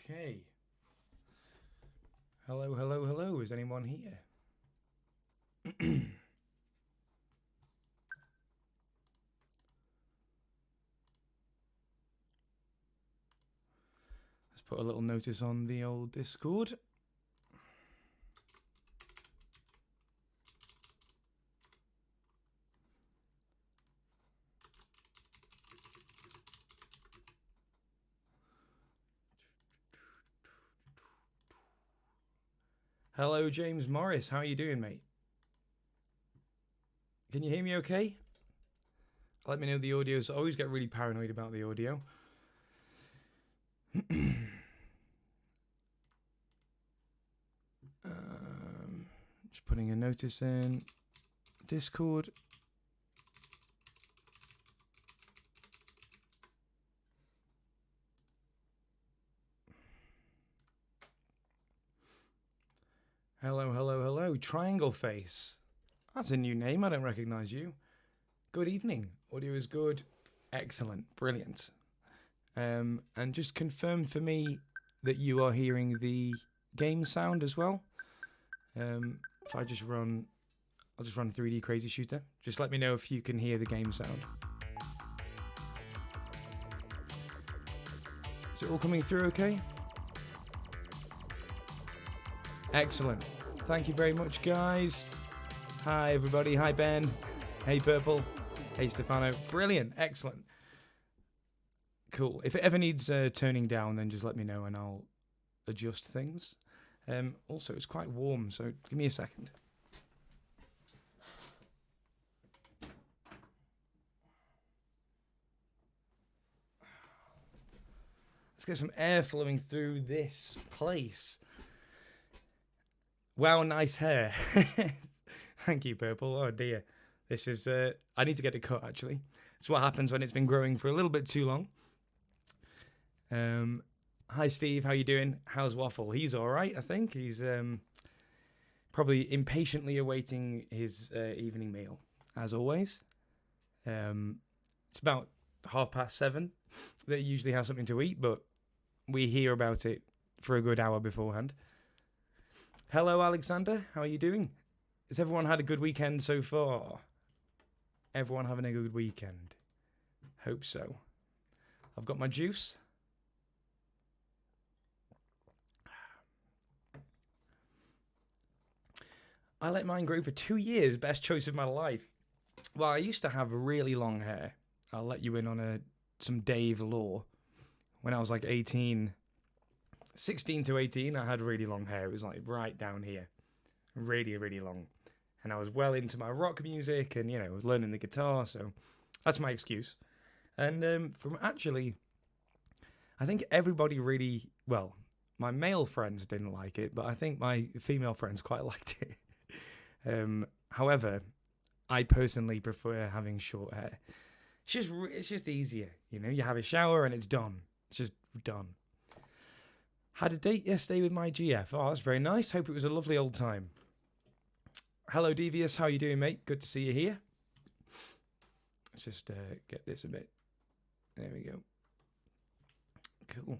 Okay. Hello, hello, hello. Is anyone here? Let's put a little notice on the old Discord. Hello, James Morris. How are you doing, mate? Can you hear me okay? Let me know the audio. So I always get really paranoid about the audio. Just putting a notice in Discord. Hello, hello, hello. Triangle Face. That's a new name. I don't recognize you. Good evening. Audio is good. Excellent. Brilliant. And just confirm for me that you are hearing the game sound as well. If I just run, I'll just run 3D Crazy Shooter. Just let me know if you can hear the game sound. Is it all coming through okay? Excellent. Thank you very much, guys. Hi, everybody. Hi, Ben. Hey, Purple. Hey, Stefano. Brilliant. Excellent. Cool. If it ever needs turning down, then just let me know and I'll adjust things. Also, it's quite warm, so give me a second. Let's get some air flowing through this place. Wow, nice hair. Thank you, Purple. Oh, dear. This is... I need to get it cut, actually. It's what happens when it's been growing for a little bit too long. Hi, Steve. How you doing? How's Waffle? He's all right, I think. He's probably impatiently awaiting his evening meal, as always. It's about 7:30 that he usually has something to eat, but we hear about it for a good hour beforehand. Hello, Alexander. How are you doing? Has everyone had a good weekend so far? Everyone having a good weekend? Hope so. I've got my juice. I let mine grow for 2 years. Best choice of my life. Well, I used to have really long hair. I'll let you in on some Dave lore. When I was like 18, 16 to 18, I had really long hair. It was like right down here. Really, really long. And I was well into my rock music and, I was learning the guitar. So that's my excuse. And from actually, I think everybody really, well, my male friends didn't like it, but I think my female friends quite liked it. However, I personally prefer having short hair. It's just easier, You have a shower and it's done. It's just done. Had a date yesterday with my GF. Oh, that's very nice. Hope it was a lovely old time. Hello, Devious. How you doing, mate? Good to see you here. Let's just get this a bit. There we go. Cool.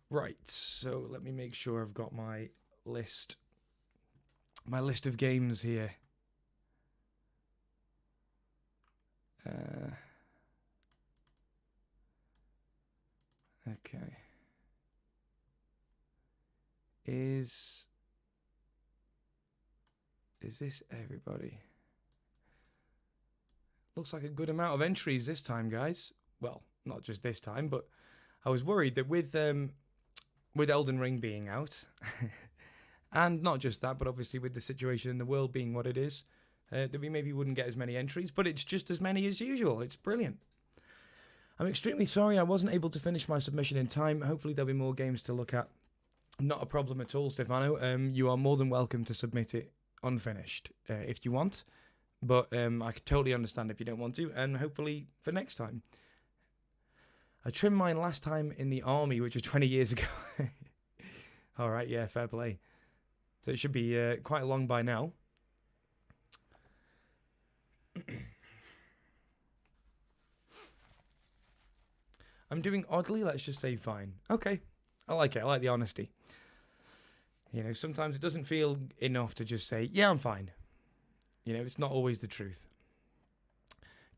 Right. So let me make sure I've got my list. My list of games here. Okay. Is this everybody? Looks like a good amount of entries this time, guys. Well, not just this time, but I was worried that with Elden Ring being out, and not just that, but obviously with the situation in the world being what it is, that we maybe wouldn't get as many entries, but it's just as many as usual. It's brilliant. I'm extremely sorry I wasn't able to finish my submission in time. Hopefully there'll be more games to look at. Not a problem at all, Stefano. You are more than welcome to submit it unfinished if you want. But I could totally understand if you don't want to, and hopefully for next time. I trimmed mine last time in the army, which was 20 years ago. All right, yeah, fair play. So it should be quite long by now. I'm doing oddly, let's just say fine. Okay, I like it. I like the honesty. You know, sometimes it doesn't feel enough to just say, yeah, I'm fine. You know, it's not always the truth.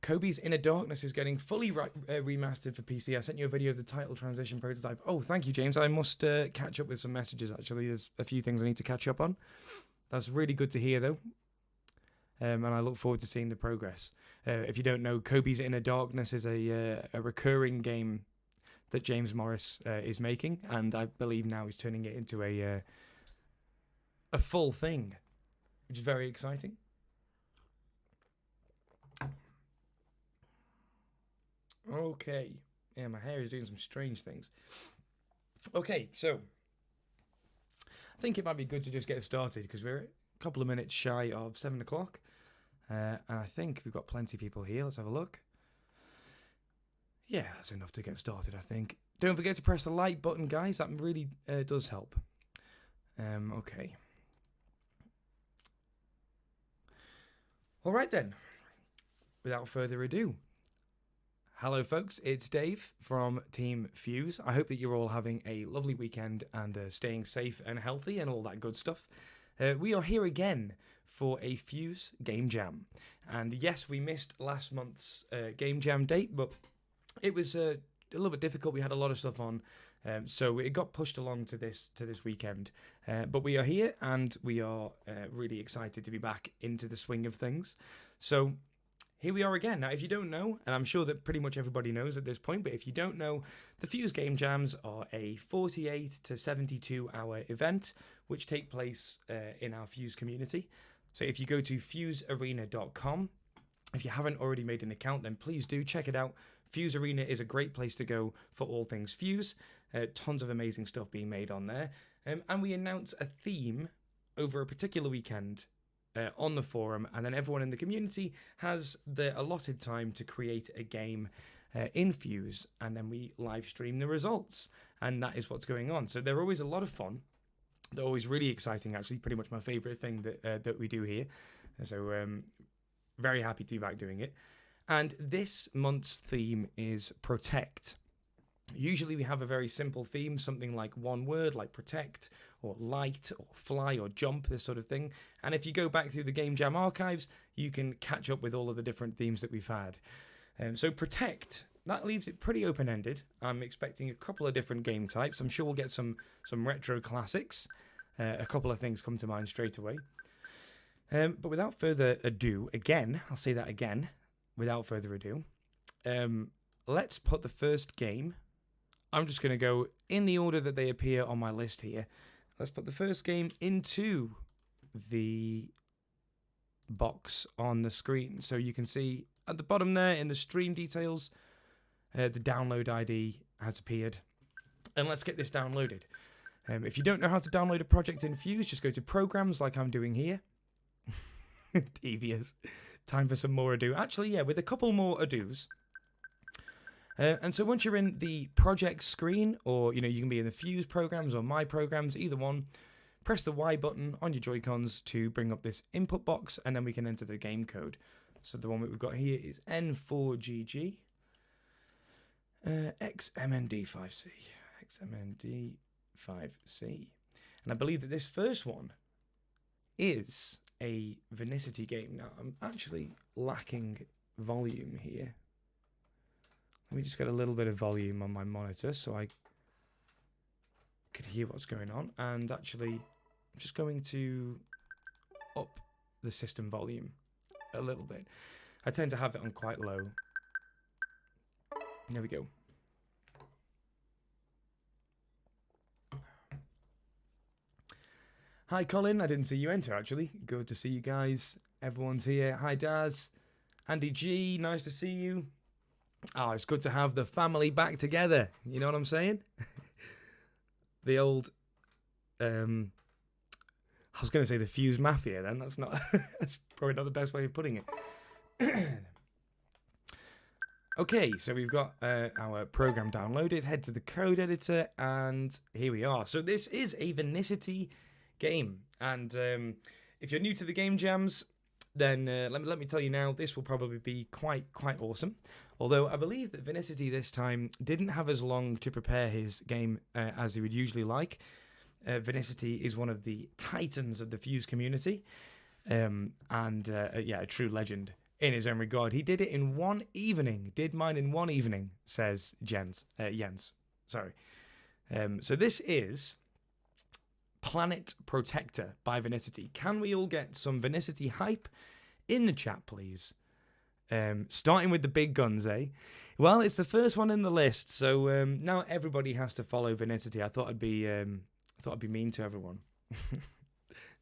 Kobe's Inner Darkness is getting fully remastered for PC. I sent you a video of the title transition prototype. Oh, thank you, James. I must catch up with some messages, actually. There's a few things I need to catch up on. That's really good to hear, though. And I look forward to seeing the progress. If you don't know, Kobe's Inner Darkness is a recurring game that James Morris is making, and I believe now he's turning it into a full thing, which is very exciting. Okay. Yeah, my hair is doing some strange things. Okay, so I think it might be good to just get started because we're a couple of minutes shy of 7 o'clock. And I think we've got plenty of people here. Let's have a look. Yeah, that's enough to get started, I think. Don't forget to press the like button, guys. That really does help. Okay. All right, then. Without further ado. Hello, folks. It's Dave from Team FUZE. I hope that you're all having a lovely weekend and staying safe and healthy and all that good stuff. We are here again for a FUZE Game Jam. And yes, we missed last month's Game Jam date, but it was a little bit difficult. We had a lot of stuff on, so it got pushed along to this weekend. But we are here, and we are really excited to be back into the swing of things. So here we are again. Now, if you don't know, and I'm sure that pretty much everybody knows at this point, but if you don't know, the FUZE Game Jams are a 48 to 72 hour event which take place in our FUZE community. So if you go to fuzearena.com, if you haven't already made an account, then please do check it out. FUZE Arena is a great place to go for all things FUZE. Tons of amazing stuff being made on there. And we announce a theme over a particular weekend on the forum, and then everyone in the community has the allotted time to create a game in FUZE, and then we live stream the results, and that is what's going on. So they're always a lot of fun. They're always really exciting, actually. Pretty much my favorite thing that we do here. So very happy to be back doing it. And this month's theme is Protect. Usually we have a very simple theme, something like one word, like protect, or light, or fly, or jump, this sort of thing. And if you go back through the Game Jam archives, you can catch up with all of the different themes that we've had. So protect, that leaves it pretty open-ended. I'm expecting a couple of different game types. I'm sure we'll get some retro classics. A couple of things come to mind straight away. But without further ado, again, I'll say that again, without further ado, let's put the first game. I'm just going to go in the order that they appear on my list here. Let's put the first game into the box on the screen. So you can see at the bottom there in the stream details, the download ID has appeared. And let's get this downloaded. If you don't know how to download a project in FUZE, just go to Programs like I'm doing here. Devious. Time for some more ado. Actually, yeah, with a couple more ados. And so once you're in the project screen, or you can be in the FUZE programs or my programs, either one, press the Y button on your Joy-Cons to bring up this input box, and then we can enter the game code. So the one that we've got here is N4GG XMND5C. XMND5C. And I believe that this first one is a Venicity game. Now, I'm actually lacking volume here. Let me just get a little bit of volume on my monitor so I could hear what's going on. And actually, I'm just going to up the system volume a little bit. I tend to have it on quite low. There we go. Hi, Colin. I didn't see you enter, actually. Good to see you guys. Everyone's here. Hi, Daz. Andy G, nice to see you. Oh, it's good to have the family back together. You know what I'm saying? The old, I was going to say the FUZE Mafia then. That's not, that's probably not the best way of putting it. Okay, so we've got our program downloaded. Head to the code editor, and here we are. So this is a Venicity game. And if you're new to the Game Jams, then let me tell you now, this will probably be quite awesome. Although I believe that Vinicity this time didn't have as long to prepare his game as he would usually like. Vinicity is one of the titans of the FUZE community, and a true legend in his own regard. He did it in one evening. Did mine in one evening, says Jens. Sorry. So this is Planet Protector by Vinicity. Can we all get some Vinicity hype in the chat, please? Starting with the big guns, eh? Well, it's the first one in the list, so now everybody has to follow Vinicity. I thought I'd be mean to everyone.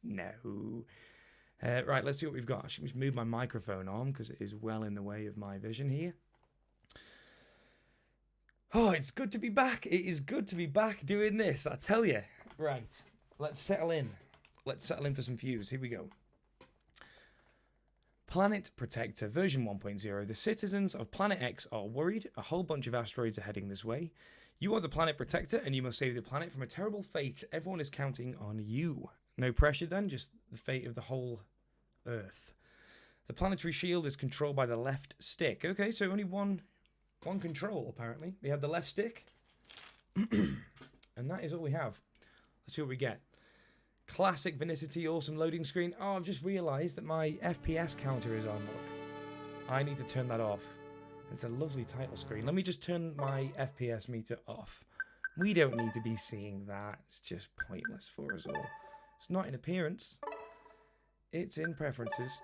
No. Right, let's see what we've got. I should just move my microphone on because it is well in the way of my vision here. Oh, it's good to be back. It is good to be back doing this, I tell you. Right, let's settle in. Let's settle in for some FUZE. Here we go. Planet Protector version 1.0. The citizens of Planet X are worried. A whole bunch of asteroids are heading this way. You are the Planet Protector, and you must save the planet from a terrible fate. Everyone is counting on you. No pressure then, just the fate of the whole Earth. The planetary shield is controlled by the left stick. Okay, so only one control, apparently. We have the left stick. And that is all we have. Let's see what we get. Classic Vinicity, awesome loading screen. Oh, I've just realised that my FPS counter is on, look. I need to turn that off. It's a lovely title screen. Let me just turn my FPS meter off. We don't need to be seeing that. It's just pointless for us all. It's not in appearance. It's in preferences.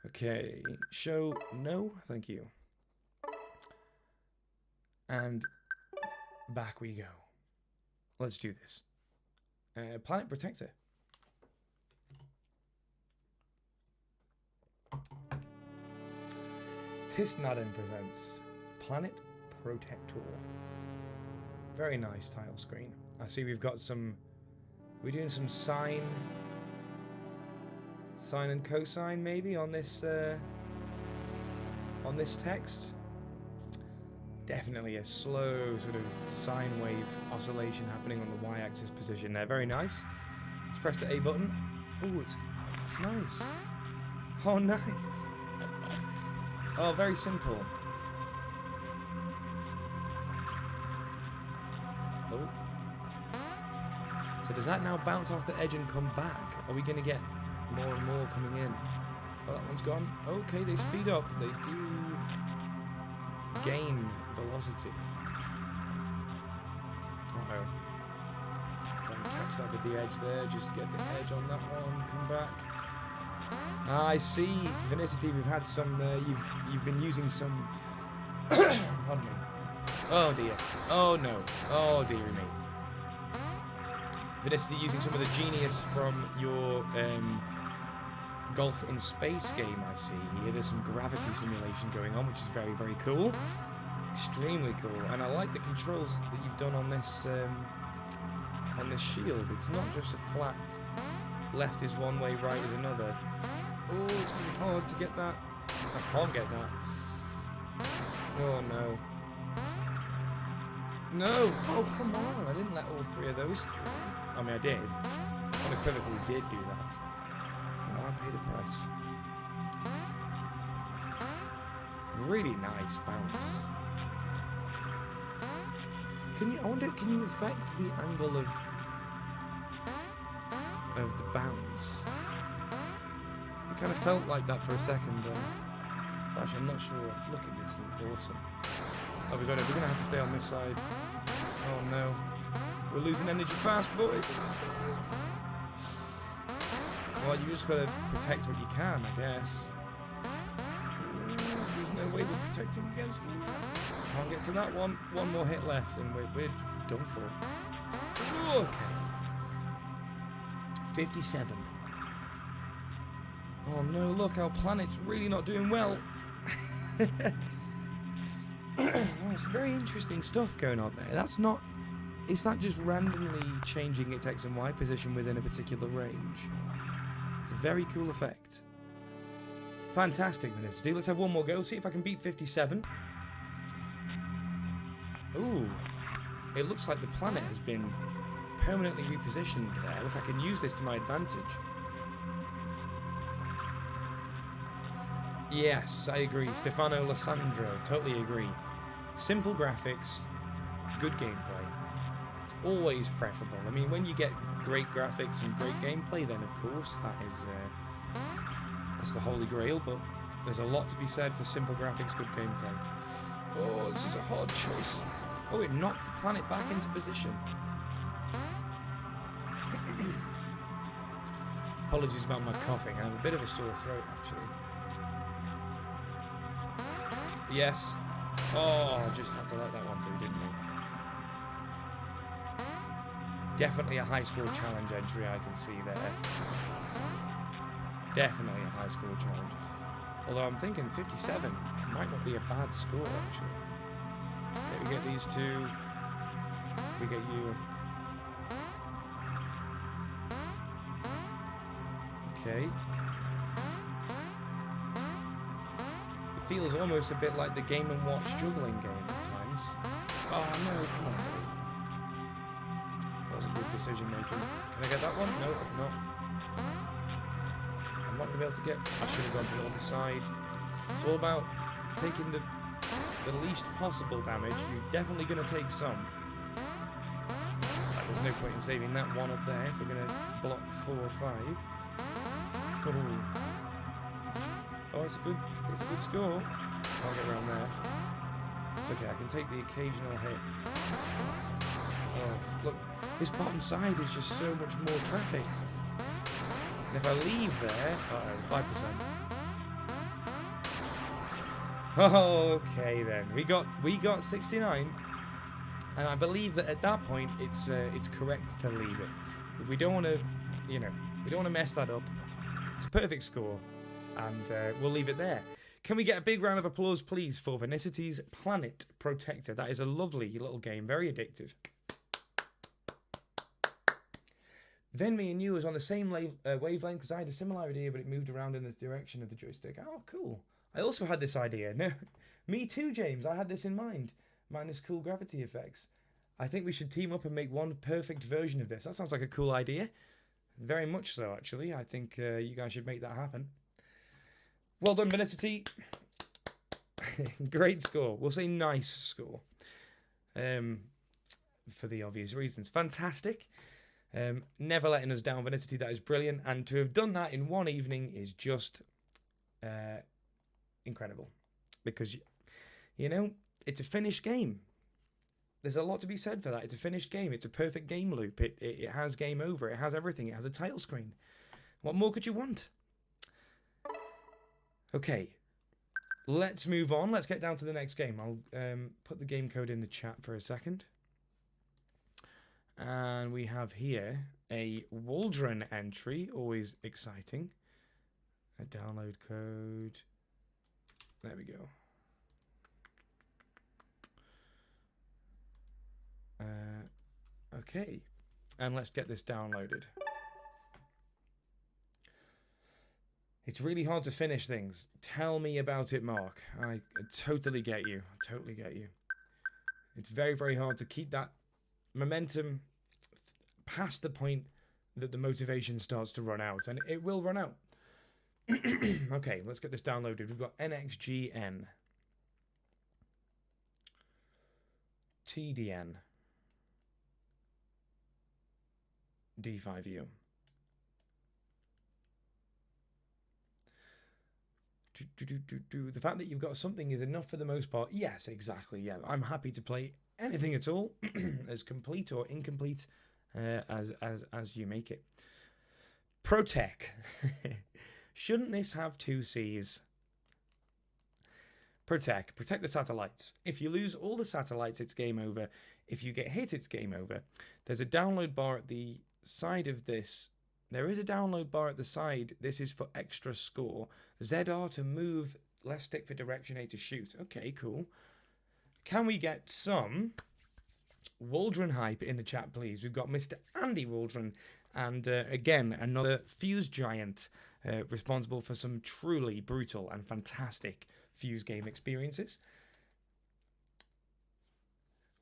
Okay. Show no. Thank you. And back we go. Let's do this. Planet Protector. Tisnaden presents Planet Protector. Very nice title screen. I see we've got some... We're doing some sine and cosine maybe on this text. Definitely a slow sort of sine wave oscillation happening on the y-axis position there. Very nice. Let's press the A button. Oh, that's nice. Oh, nice. Oh, very simple. Oh. So does that now bounce off the edge and come back? Are we going to get more and more coming in? Oh, that one's gone. Okay, they speed up. They do gain velocity. Uh-oh. Try and catch that with the edge there. Just get the edge on that one. Come back. I see. Vinicity, we've had some... You've been using some... Pardon me. Oh, dear. Oh, no. Oh, dear me. Vinicity using some of the genius from your Golf in Space game, I see here. There's some gravity simulation going on, which is very, very cool. Extremely cool. And I like the controls that you've done on this shield. It's not just a flat left is one way, right is another. Oh, it's going to be hard to get that. I can't get that. Oh, no. No! Oh, come on. I didn't let all three of those through. I mean, I did. Unequivocally did do that. And I pay the price. Really nice bounce. I wonder, can you affect the angle of the bounce? It kind of felt like that for a second. Actually, I'm not sure. Look at this, awesome. Oh, we're gonna have to stay on this side. Oh no, we're losing energy fast, boys. Well, you just gotta protect what you can, I guess. There's no way we're protecting against them yet. Can't get to that one. One more hit left, and we're done for. Okay. 57. Oh no, look, our planet's really not doing well. Oh, it's very interesting stuff going on there. It's not just randomly changing its X and Y position within a particular range. It's a very cool effect. Fantastic, Vinicity. Let's have one more go. See if I can beat 57. Ooh. It looks like the planet has been permanently repositioned there. Look, I can use this to my advantage. Yes, I agree. Stefano Losandro, totally agree. Simple graphics, good gameplay. It's always preferable. I mean, when you get great graphics and great gameplay, then of course that's the holy grail. But there's a lot to be said for simple graphics, good gameplay. Oh, this is a hard choice. Oh, it knocked the planet back into position. Apologies about my coughing. I have a bit of a sore throat, actually. Yes. Oh, I just had to let that one through, didn't we? Definitely a high score challenge entry, I can see there. Definitely a high score challenge. Although I'm thinking 57 might not be a bad score, actually. Okay, we get these two. We get you. Okay. It feels almost a bit like the Game & Watch juggling game at times. Oh no, come on, buddy. Wasn't good decision making. Can I get that one? No, not. I'm not going to be able to get... I should have gone to the other side. It's all about taking the least possible damage. You're definitely going to take some. There's no point in saving that one up there if we're going to block 4 or 5. Oh, it's a good score. I'll get around there. It's okay, I can take the occasional hit. Oh, look, this bottom side is just so much more traffic. And if I leave there, 5%. Okay then, we got 69, and I believe that at that point it's correct to leave it. But we don't want to, we don't want to mess that up. It's a perfect score, and we'll leave it there. Can we get a big round of applause, please, for Vanicity's Planet Protector? That is a lovely little game, very addictive. Then me and you was on the same wavelength because I had a similar idea, but it moved around in this direction of the joystick. Oh, cool. I also had this idea. No, me too, James. I had this in mind, minus cool gravity effects. I think we should team up and make one perfect version of this. That sounds like a cool idea. Very much so, actually. I think you guys should make that happen. Well done, Vanity. Great score. We'll say nice score. For the obvious reasons. Fantastic. Never letting us down, Vanity. That is brilliant. And to have done that in one evening is just incredible. Because, it's a finished game. There's a lot to be said for that. It's a finished game. It's a perfect game loop. It has game over. It has everything. It has a title screen. What more could you want? Okay. Let's move on. Let's get down to the next game. I'll put the game code in the chat for a second. And we have here a Waldron entry. Always exciting. A download code. There we go. Okay, and let's get this downloaded. It's really hard to finish things. Tell me about it, Mark. I totally get you. Totally get you. It's very, very hard to keep that momentum past the point that the motivation starts to run out, and it will run out. Okay, let's get this downloaded. We've got NXGN. TDN. D5U. The fact that you've got something is enough for the most part. Yes, exactly. Yeah, I'm happy to play anything at all, as complete or incomplete as you make it. Protech. Shouldn't this have 2 C's? Protect the satellites. If you lose all the satellites, it's game over. If you get hit, it's game over. There's a download bar at the side of this. There is a download bar at the side. This is for extra score. ZR to move, left stick for direction, A to shoot. Okay, cool. Can we get some Waldron hype in the chat, please? We've got Mr. Andy Waldron, and again, another FUZE giant responsible for some truly brutal and fantastic FUZE game experiences.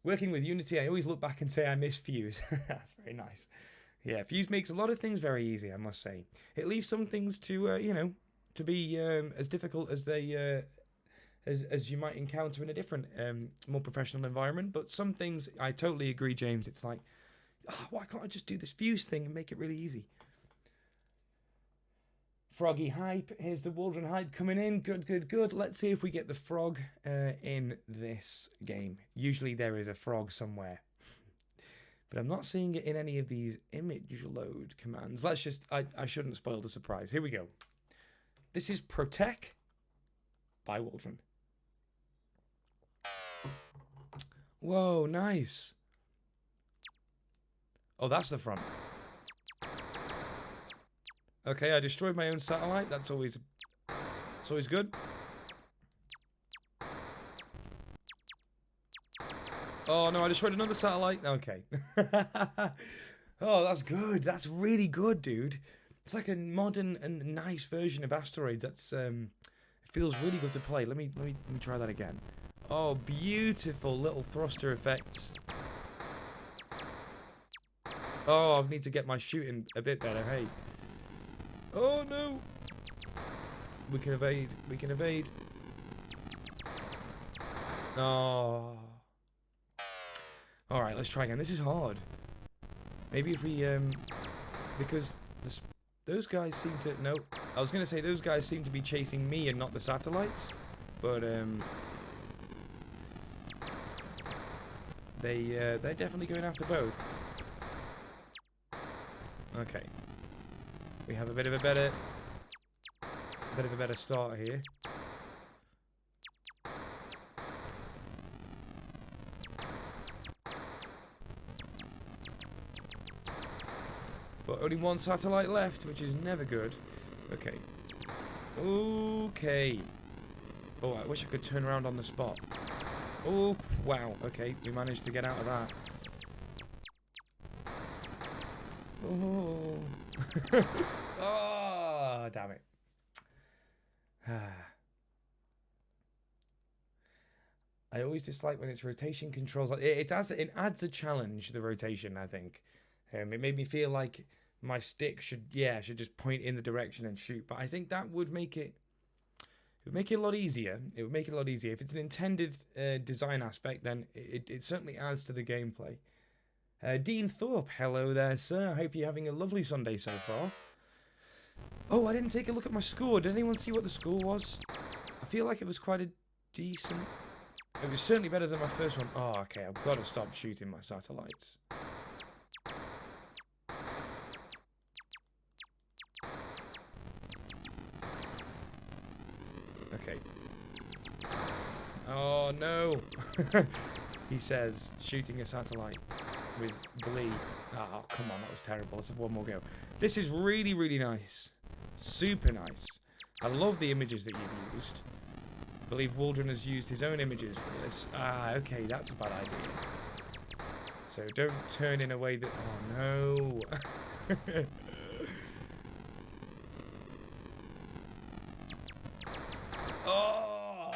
Working with Unity, I always look back and say I miss FUZE. That's very nice. Yeah, FUZE makes a lot of things very easy, I must say. It leaves some things to, to be as difficult as they as you might encounter in a different, more professional environment. But some things, I totally agree, James. It's like, oh, why can't I just do this fuse thing and make it really easy? Froggy hype. Here's the waldron hype coming in. Good, good, good. Let's see if we get the frog in this game. Usually there is a frog somewhere, but I'm not seeing it in any of these image load commands. Let's just, I shouldn't spoil the surprise. Here we go. This is Protech by waldron. Whoa, nice. Oh, that's the front. Okay, I destroyed my own satellite. That's always good. Oh no, I destroyed another satellite. Okay. Oh, that's good. That's really good, dude. It's like a modern and nice version of Asteroids. That's it feels really good to play. Let me try that again. Oh, beautiful little thruster effects. Oh, I need to get my shooting a bit better. Hey. Oh no. We can evade. We can evade. Oh. All right, let's try again. This is hard. Maybe if we because those guys seem to I was gonna say those guys seem to be chasing me and not the satellites, but they're definitely going after both. Okay, we have a bit of a better start here. But only one satellite left, which is never good. Okay. Okay. Oh, I wish I could turn around on the spot. Oh, wow. Okay, we managed to get out of that. Oh. Oh, damn it. I always dislike when it's rotation controls. It adds a challenge, the rotation, I think. It made me feel like my stick should just point in the direction and shoot. But I think that would make it a lot easier. It would make it a lot easier. If it's an intended design aspect, then it certainly adds to the gameplay. Dean Thorpe, hello there, sir. I hope you're having a lovely Sunday so far. Oh, I didn't take a look at my score. Did anyone see what the score was? I feel like it was quite a decent... It was certainly better than my first one. Oh, okay, I've got to stop shooting my satellites. Okay. Oh, no. He says, shooting a satellite with glee. Oh, come on, that was terrible. Let's have one more go. This is really, really nice. Super nice. I love the images that you've used. I believe Waldron has used his own images for this. Ah, okay, that's a bad idea. So don't turn in a way that... Oh, no. Oh!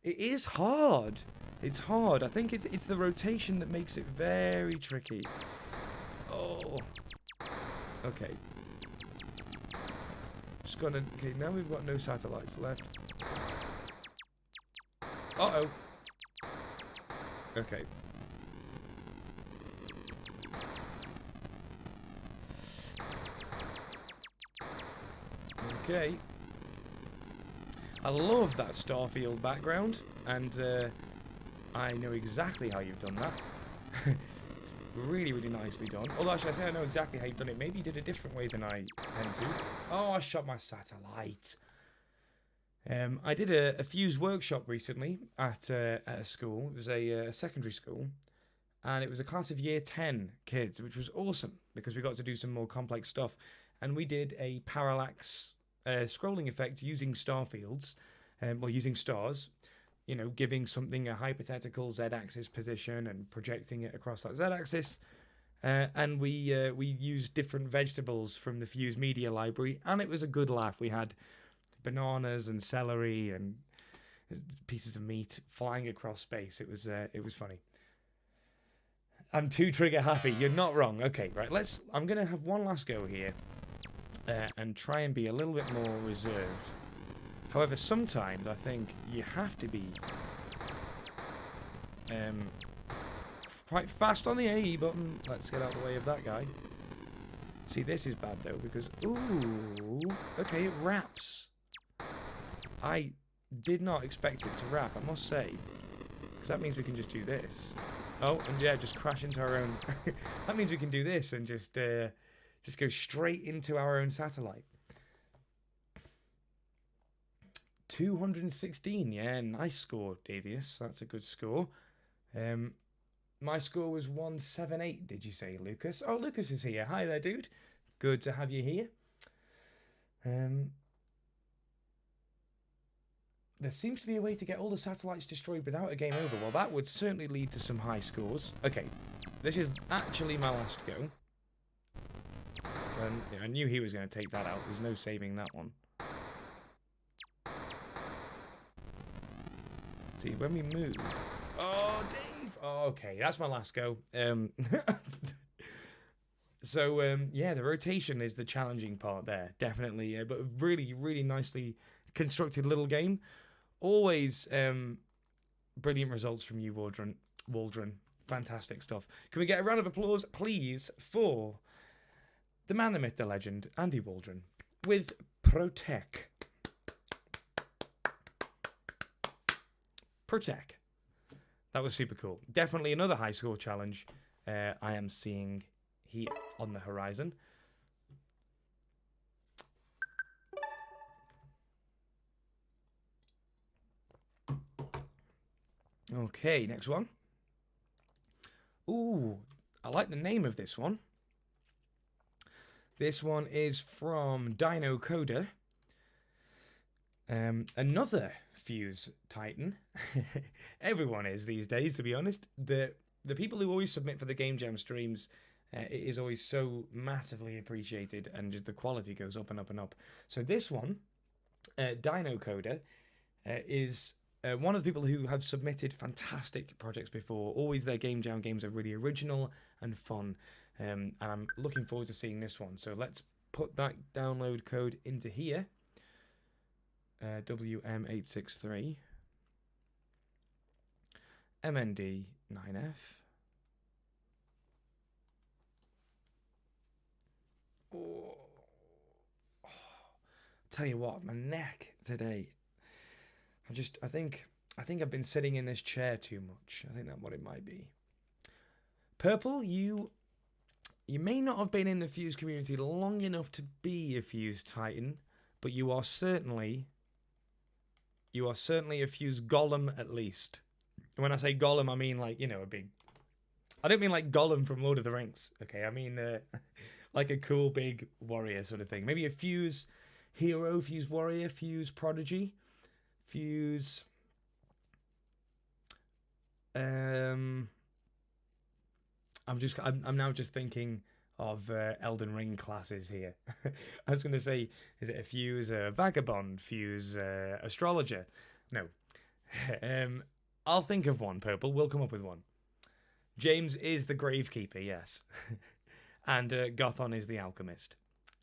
It is hard. It's hard. I think it's the rotation that makes it very tricky. Oh. Okay. Just gonna... Okay, now we've got no satellites left. Uh-oh. Okay. Okay. I love that Starfield background, and I know exactly how you've done that. It's really, really nicely done. Although, actually, I say I know exactly how you've done it. Maybe you did a different way than I tend to. Oh, I shot my satellite. I did a FUZE workshop recently at a school. It was a secondary school, and it was a class of year 10 kids, which was awesome because we got to do some more complex stuff. And we did a parallax scrolling effect using star fields, well, using stars, you know, giving something a hypothetical z-axis position and projecting it across that z-axis. And we used different vegetables from the FUZE media library, and it was a good laugh. We had bananas and celery and pieces of meat flying across space. It was funny. I'm too trigger happy. You're not wrong. Okay, right. I'm gonna have one last go here and try and be a little bit more reserved. However, sometimes I think you have to be quite fast on the AE button. Let's get out of the way of that guy. See, this is bad though, because ooh, okay, it wraps. I did not expect it to wrap, I must say, because that means we can just do this. Oh, and yeah, just crash into our own. That means we can do this and just go straight into our own satellite. 216, yeah, nice score, Devious. That's a good score. My score was 178, did you say, Lucas? Oh, Lucas is here. Hi there, dude. Good to have you here. There seems to be a way to get all the satellites destroyed without a game over. Well, that would certainly lead to some high scores. Okay, this is actually my last go. Yeah, I knew he was going to take that out. There's no saving that one. See, when we move... Oh, Dave! Oh, okay, that's my last go. Yeah, the rotation is the challenging part there. Definitely, but really, really nicely constructed little game. Always brilliant results from you, Waldron. Fantastic stuff. Can we get a round of applause, please, for the man, the myth, the legend, Andy Waldron, with Protech. Protech. That was super cool. Definitely another high score challenge I am seeing here on the horizon. Okay, next one. Ooh, I like the name of this one. This one is from Dino Coder. Another FUZE Titan. Everyone is these days, to be honest. The people who always submit for the Gamejam streams, it is always so massively appreciated, and just the quality goes up and up and up. So this one, Dino Coder, is one of the people who have submitted fantastic projects before. Always their Gamejam games are really original and fun, and I'm looking forward to seeing this one. So let's put that download code into here. WM863 MND9F. Oh. Tell you what, my neck today. I think I've been sitting in this chair too much. I think that's what it might be. Purple, you may not have been in the FUZE community long enough to be a FUZE Titan, but you are certainly a FUZE golem at least. And when I say golem, I mean like, you know, a big... I don't mean like Gollum from Lord of the Rings, okay? I mean like a cool big warrior sort of thing. Maybe a FUZE hero, FUZE warrior, FUZE prodigy, FUZE... I'm now just thinking of Elden Ring classes here. I was going to say, is it a FUZE vagabond, FUZE astrologer? No. I'll think of one, Purple. We'll come up with one. James is the gravekeeper, yes. And Gothon is the alchemist.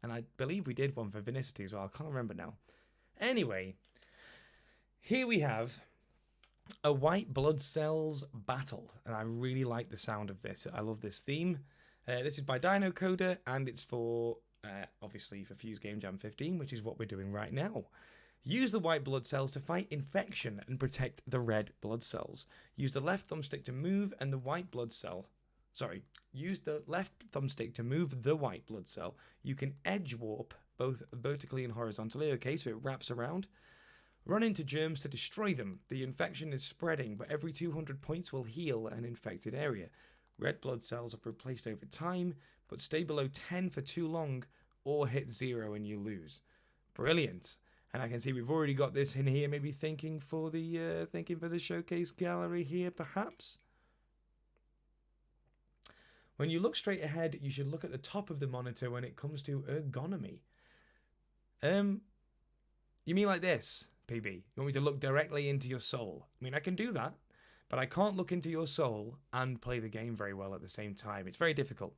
And I believe we did one for Vinicity as well. I can't remember now. Anyway, here we have a white blood cells battle. And I really like the sound of this. I love this theme. This is by Dino Coder, and it's for, obviously, for FUZE Gamejam 15, which is what we're doing right now. Use the white blood cells to fight infection and protect the red blood cells. Use the left thumbstick to move and the white blood cell. Sorry, use the left thumbstick to move the white blood cell. You can edge warp both vertically and horizontally, okay, so it wraps around. Run into germs to destroy them. The infection is spreading, but every 200 points will heal an infected area. Red blood cells are replaced over time, but stay below 10 for too long or hit 0 and you lose. Brilliant. And I can see we've already got this in here, maybe thinking for the showcase gallery here, perhaps. When you look straight ahead, you should look at the top of the monitor when it comes to ergonomy. You mean like this, PB? You want me to look directly into your soul? I mean, I can do that, but I can't look into your soul and play the game very well at the same time. It's very difficult.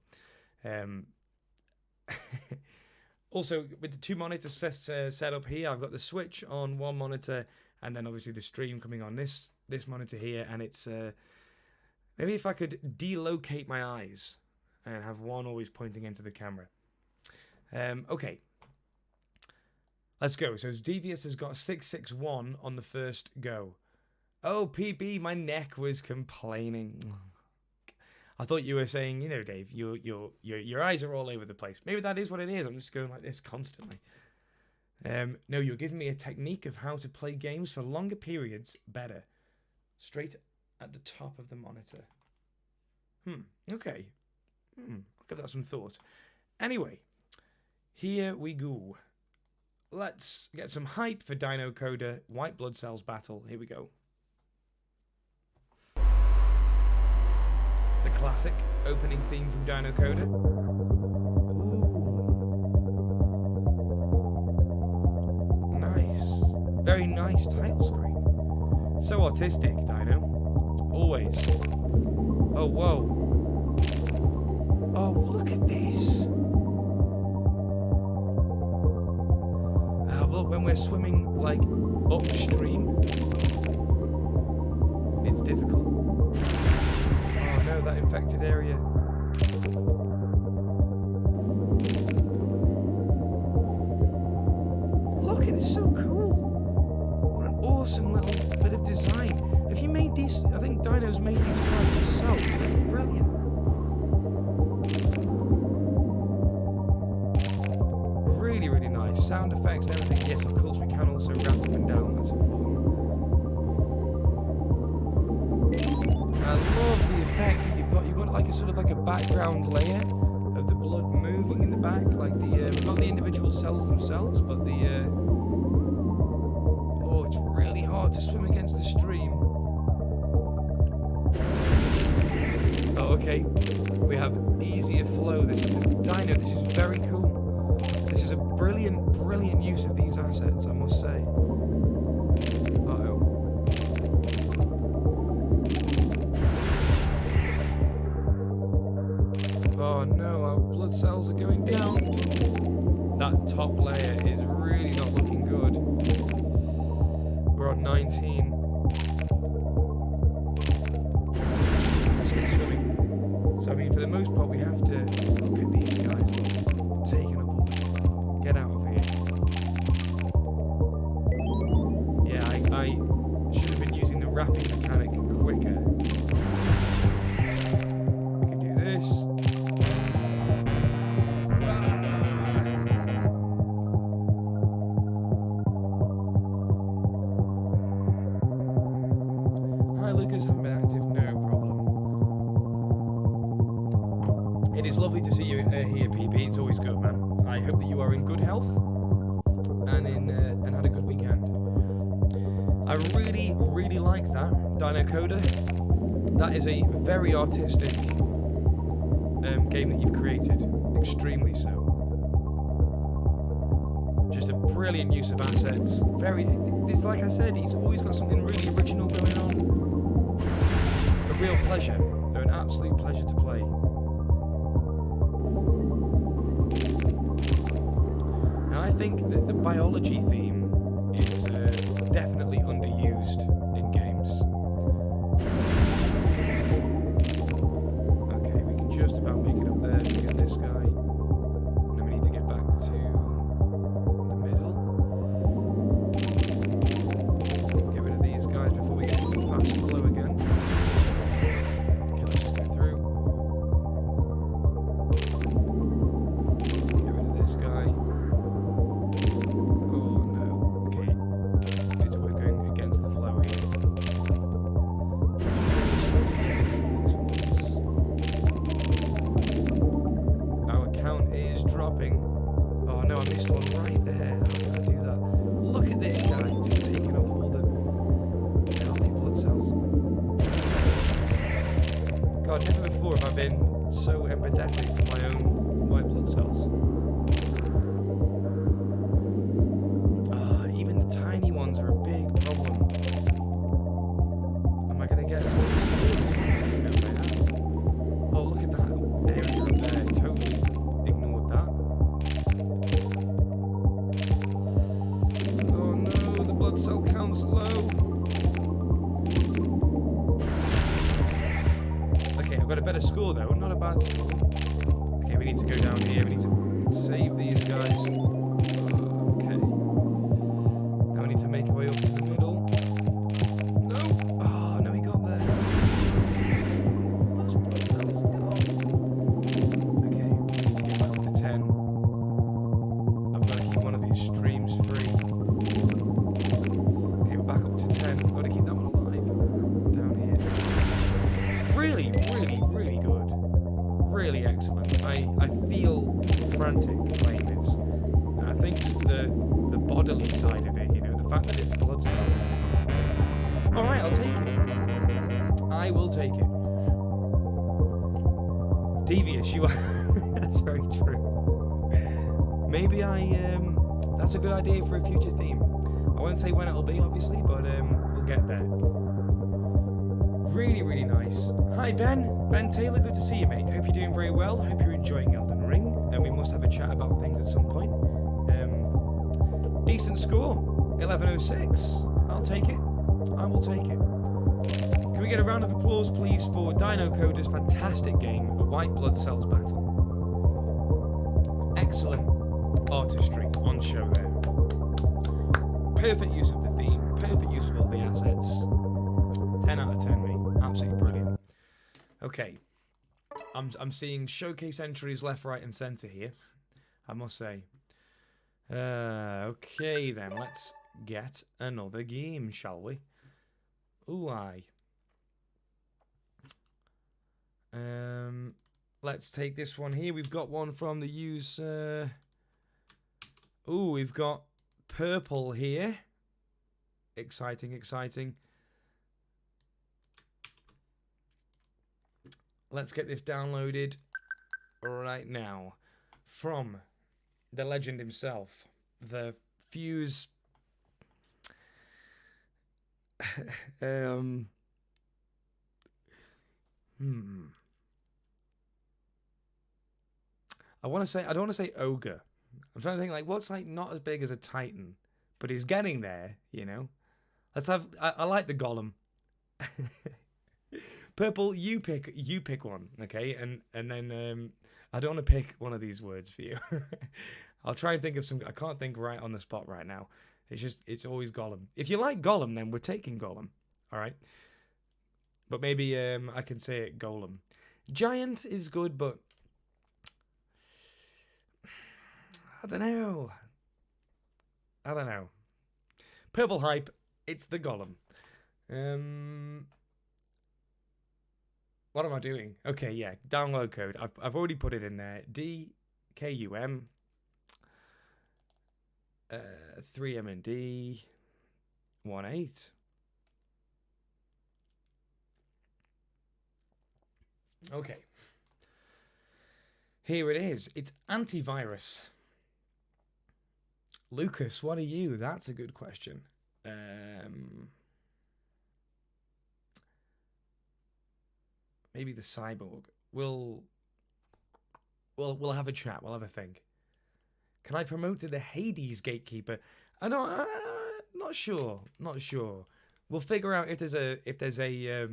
Also, with the 2 monitors set up here, I've got the switch on one monitor, and then obviously the stream coming on this monitor here, and it's maybe if I could delocate my eyes and have one always pointing into the camera. Okay, let's go. So Devious has got 661 on the first go. Oh, PB, my neck was complaining. I thought you were saying, you know, Dave, your eyes are all over the place. Maybe that is what it is. I'm just going like this constantly. No, you're giving me a technique of how to play games for longer periods better. Straight at the top of the monitor. Okay. I'll give that some thought. Anyway, here we go. Let's get some hype for Dino Coder White Blood Cells Battle. Here we go. The classic opening theme from Dino Coder. Ooh. Nice. Very nice title screen. So artistic, Dino. Always. Oh, whoa. Oh, look at this. Look, when we're swimming, like, upstream, it's difficult. Oh no, that infected area. Look, it's so cool. What an awesome little bit of design. Have you made these? I think Dino's made these sprites himself. They're brilliant. Really, really nice. Sound effects and everything. Yes, of course, we can also wrap up and down. That's important. I love the effect that you've got. You've got like a sort of like a background layer of the blood moving in the back, like the not the individual cells themselves, but the. Oh, it's really hard to swim against the stream. Oh, okay. We have easier flow. Dino, this is very cool. This is a brilliant, brilliant use of these assets, I must say. Uh-oh. Oh no, our blood cells are going down. That top layer is really not looking good. We're on 19. Let's get swimming. So I mean, for the most part, we have to look at these guys. Taking up all the... Get out of here. Yeah, I should have been using the wrapping mechanic quicker. We can do this. Hi Lucas, haven't been active, no problem. It is lovely to see you here, PP. It's always good, man. I hope that you are in good health and and had a good weekend. I really, really like that Dino Coder. That is a very artistic game that you've created, extremely so. Just a brilliant use of assets. It's like I said, he's always got something really original going on. A real pleasure. They're an absolute pleasure to play. I think that the biology theme is definitely underused in games. Okay, we can just about make it up there to get this guy. And then we need to get back to the middle. Get rid of these guys before we get into fast flow again. Okay, let's just go through. Get rid of this guy. not a bad score. Okay, we need to go down here. We need to save these guys. Okay. Now we need to make our way up to the middle. No! Oh, no, he got there. Those blood cells are gone. Okay, we need to get back up to 10. I've got to keep one of these streams free. Okay, we're back up to 10. I've got to keep that one alive. Down here. Really, really, really good. Really excellent. I feel frantic playing this. And I think just the bodily side of it, you know, the fact that it's blood cells. Alright, I'll take it. I will take it. Devious, you are. That's very true. Maybe that's a good idea for a future theme. I won't say when it'll be, obviously, but we'll get there. Really, really nice. Hi, Ben. Ben Taylor, good to see you, mate. Hope you're doing very well. Hope you're enjoying Elden Ring. And we must have a chat about things at some point. Decent score. 1106. I'll take it. I will take it. Can we get a round of applause, please, for Dino Coder's fantastic game, A White Blood Cells Battle. Excellent artistry on show there. Perfect use of the theme. Perfect use of all the assets. 10 out of 10, mate. Absolutely brilliant. Okay. I'm seeing showcase entries left, right, and centre here, I must say. Okay, then. Let's get another game, shall we? Ooh, aye. Let's take this one here. We've got one from the use... Ooh, we've got purple here. Exciting, exciting. Let's get this downloaded right now from the legend himself, the FUZE. I want to say, I don't want to say ogre. I'm trying to think like what's like not as big as a titan, but he's getting there, you know. Let's have. I like the golem. Purple, you pick one, okay? And then I don't want to pick one of these words for you. I'll try and think of some. I can't think right on the spot right now. It's always Gollum. If you like Gollum, then we're taking Gollum. All right. But maybe I can say it Golem. Giant is good, but I don't know. Purple hype. It's the Gollum. What am I doing? Okay, yeah. Download code. I've already put it in there. DKUM 3MND 18. Okay. Here it is. It's AntiVirus. Lucas, what are you? That's a good question. Maybe the cyborg. We'll have a chat. We'll have a think. Can I promote to the Hades gatekeeper? I don't. Not sure. Not sure. We'll figure out if there's a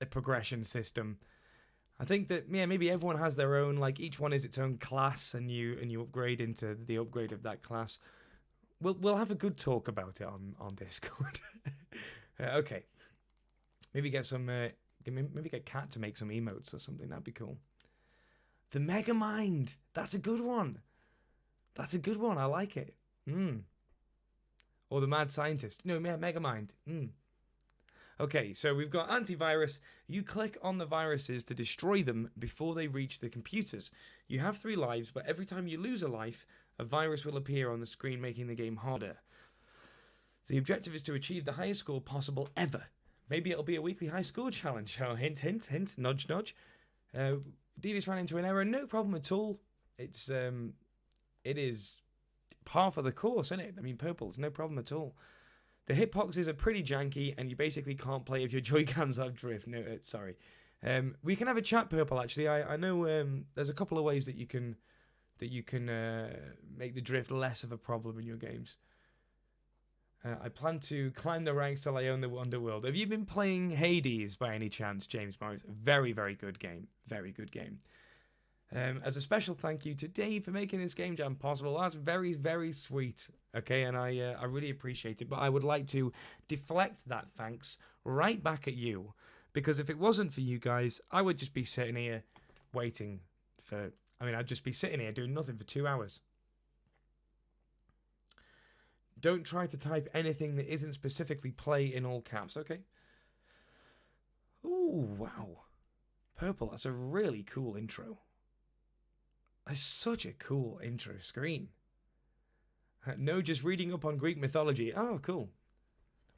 progression system. I think that maybe everyone has their own. Like each one is its own class, and you upgrade into the upgrade of that class. We'll have a good talk about it on Discord. Okay. Maybe get some. Maybe get Cat to make some emotes or something. That'd be cool. The Mega Mind. That's a good one. That's a good one. I like it. Or the Mad Scientist. No, Mega Mind. Okay, so we've got AntiVirus. You click on the viruses to destroy them before they reach the computers. You have 3 lives, but every time you lose a life, a virus will appear on the screen, making the game harder. The objective is to achieve the highest score possible ever. Maybe it'll be a weekly high score challenge. Oh, hint, hint, hint, nudge, nudge. Devious ran into an error. No problem at all. It is par for the course, isn't it? I mean, purple's no problem at all. The hitboxes are pretty janky, and you basically can't play if your Joy-Cons have drift. No, sorry. We can have a chat, Purple. Actually, I know there's a couple of ways that you can make the drift less of a problem in your games. I plan to climb the ranks till I own the underworld. Have you been playing Hades by any chance, James Morris? Very, very good game. Very good game. As a special thank you to Dave for making this game jam possible. That's very, very sweet. Okay, and I really appreciate it. But I would like to deflect that thanks right back at you. Because if it wasn't for you guys, I would just be sitting here waiting for... I mean, I'd just be sitting here doing nothing for 2 hours. Don't try to type anything that isn't specifically play in all caps, okay? Ooh, wow. Purple, that's a really cool intro. That's such a cool intro screen. No, just reading up on Greek mythology. Oh, cool.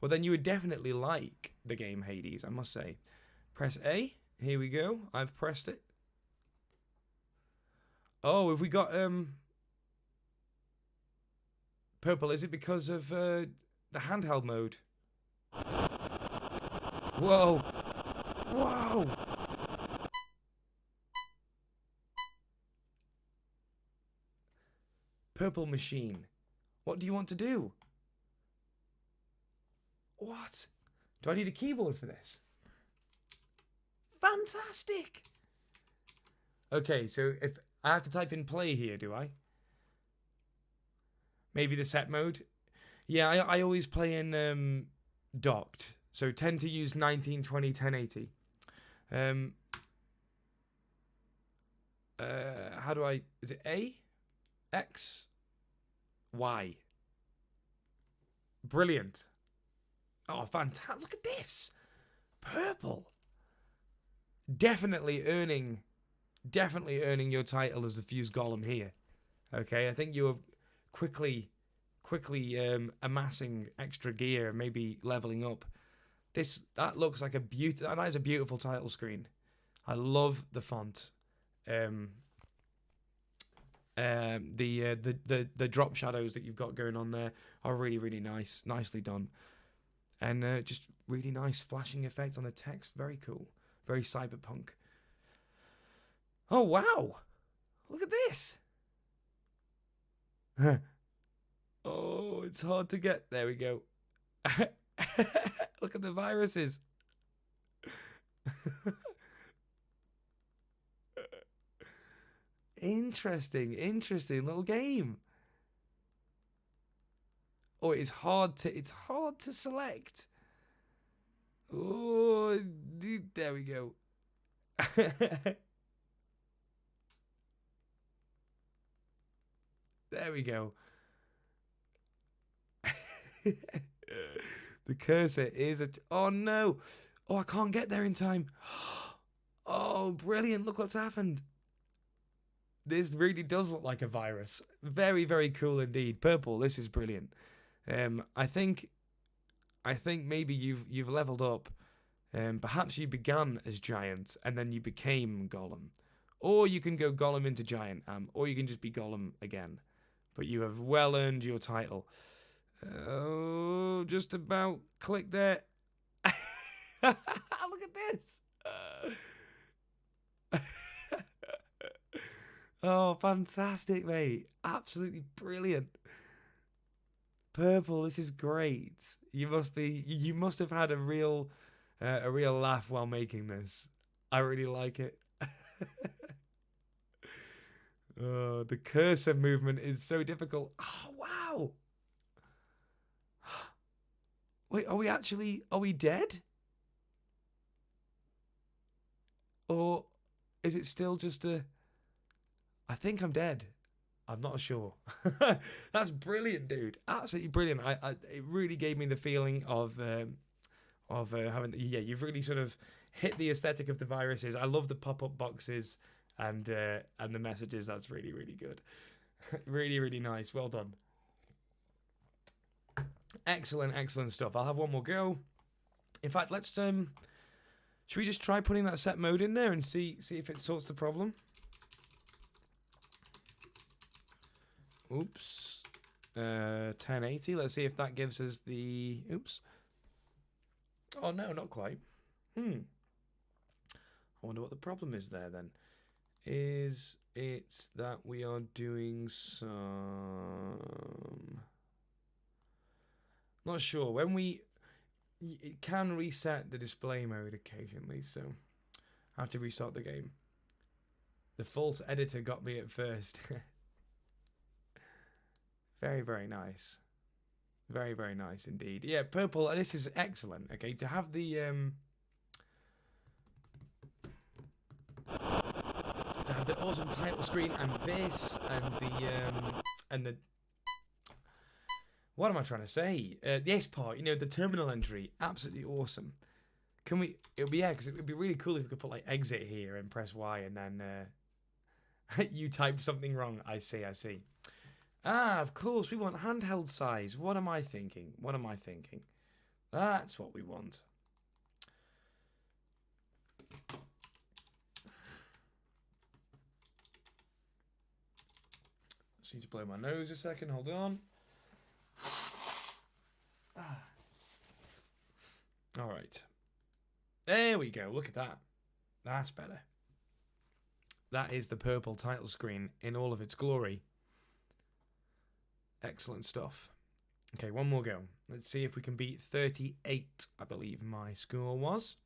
Well, then you would definitely like the game Hades, I must say. Press A. Here we go. I've pressed it. Oh, have we got... Purple, is it because of the handheld mode? Whoa! Whoa! Purple machine. What do you want to do? What? Do I need a keyboard for this? Fantastic! Okay, so if I have to type in play here, do I? Maybe the set mode. Yeah, I always play in docked. So tend to use 1920 1080. How do I... Is it A? X? Y? Brilliant. Oh, fantastic. Look at this. Purple. Definitely earning your title as the Fuse Golem here. Okay, I think you were... quickly amassing extra gear, maybe leveling up. That looks like that is a beautiful title screen. I love the font. The drop shadows that you've got going on there are really, really nice, nicely done, and just really nice flashing effects on the text. Very cool, very cyberpunk. Oh wow, look at this. Oh, it's hard to get. There we go. Look at the viruses. Interesting little game. Oh, it's hard to select. Oh, there we go. There we go. The cursor is oh no. Oh, I can't get there in time. Oh, brilliant. Look what's happened. This really does look like a virus. Very, very cool indeed. Purple, this is brilliant. I think maybe you've leveled up. Perhaps you began as giant and then you became golem. Or you can go golem into giant, or you can just be golem again. But you have well earned your title. Oh, just about click there. Look at this. Oh, fantastic, mate. Absolutely brilliant. Purple, this is great. You must have had a real laugh while making this. I really like it. Oh, the cursor movement is so difficult. Oh, wow. Wait, are we dead? Or is it still just I think I'm dead. I'm not sure. That's brilliant, dude. Absolutely brilliant. It really gave me the feeling of having... Yeah, you've really sort of hit the aesthetic of the viruses. I love the pop-up boxes and the messages. That's really, really good. Really, really nice. Well done. Excellent stuff. I'll have one more go. In fact, let's should we just try putting that set mode in there and see if it sorts the problem? Oops. 1080. Let's see if that gives us the... Oops. Oh, no, not quite. I wonder what the problem is there, then. Is it that we are doing some... Not sure. It can reset the display mode occasionally, so I have to restart the game. The false editor got me at first. Very, very nice. Very, very nice indeed. Yeah, purple, this is excellent. Okay, to have the awesome title screen and this and the what am I trying to say? This part, you know, the terminal entry, absolutely awesome. Can we? It'll be, yeah, because it would be really cool if we could put like exit here and press Y and then you type something wrong. I see. Ah, of course, we want handheld size. What am I thinking? That's what we want. Just need to blow my nose a second. Hold on. All right. There we go. Look at that. That's better. That is the purple title screen in all of its glory. Excellent stuff. Okay, one more go. Let's see if we can beat 38, I believe my score was.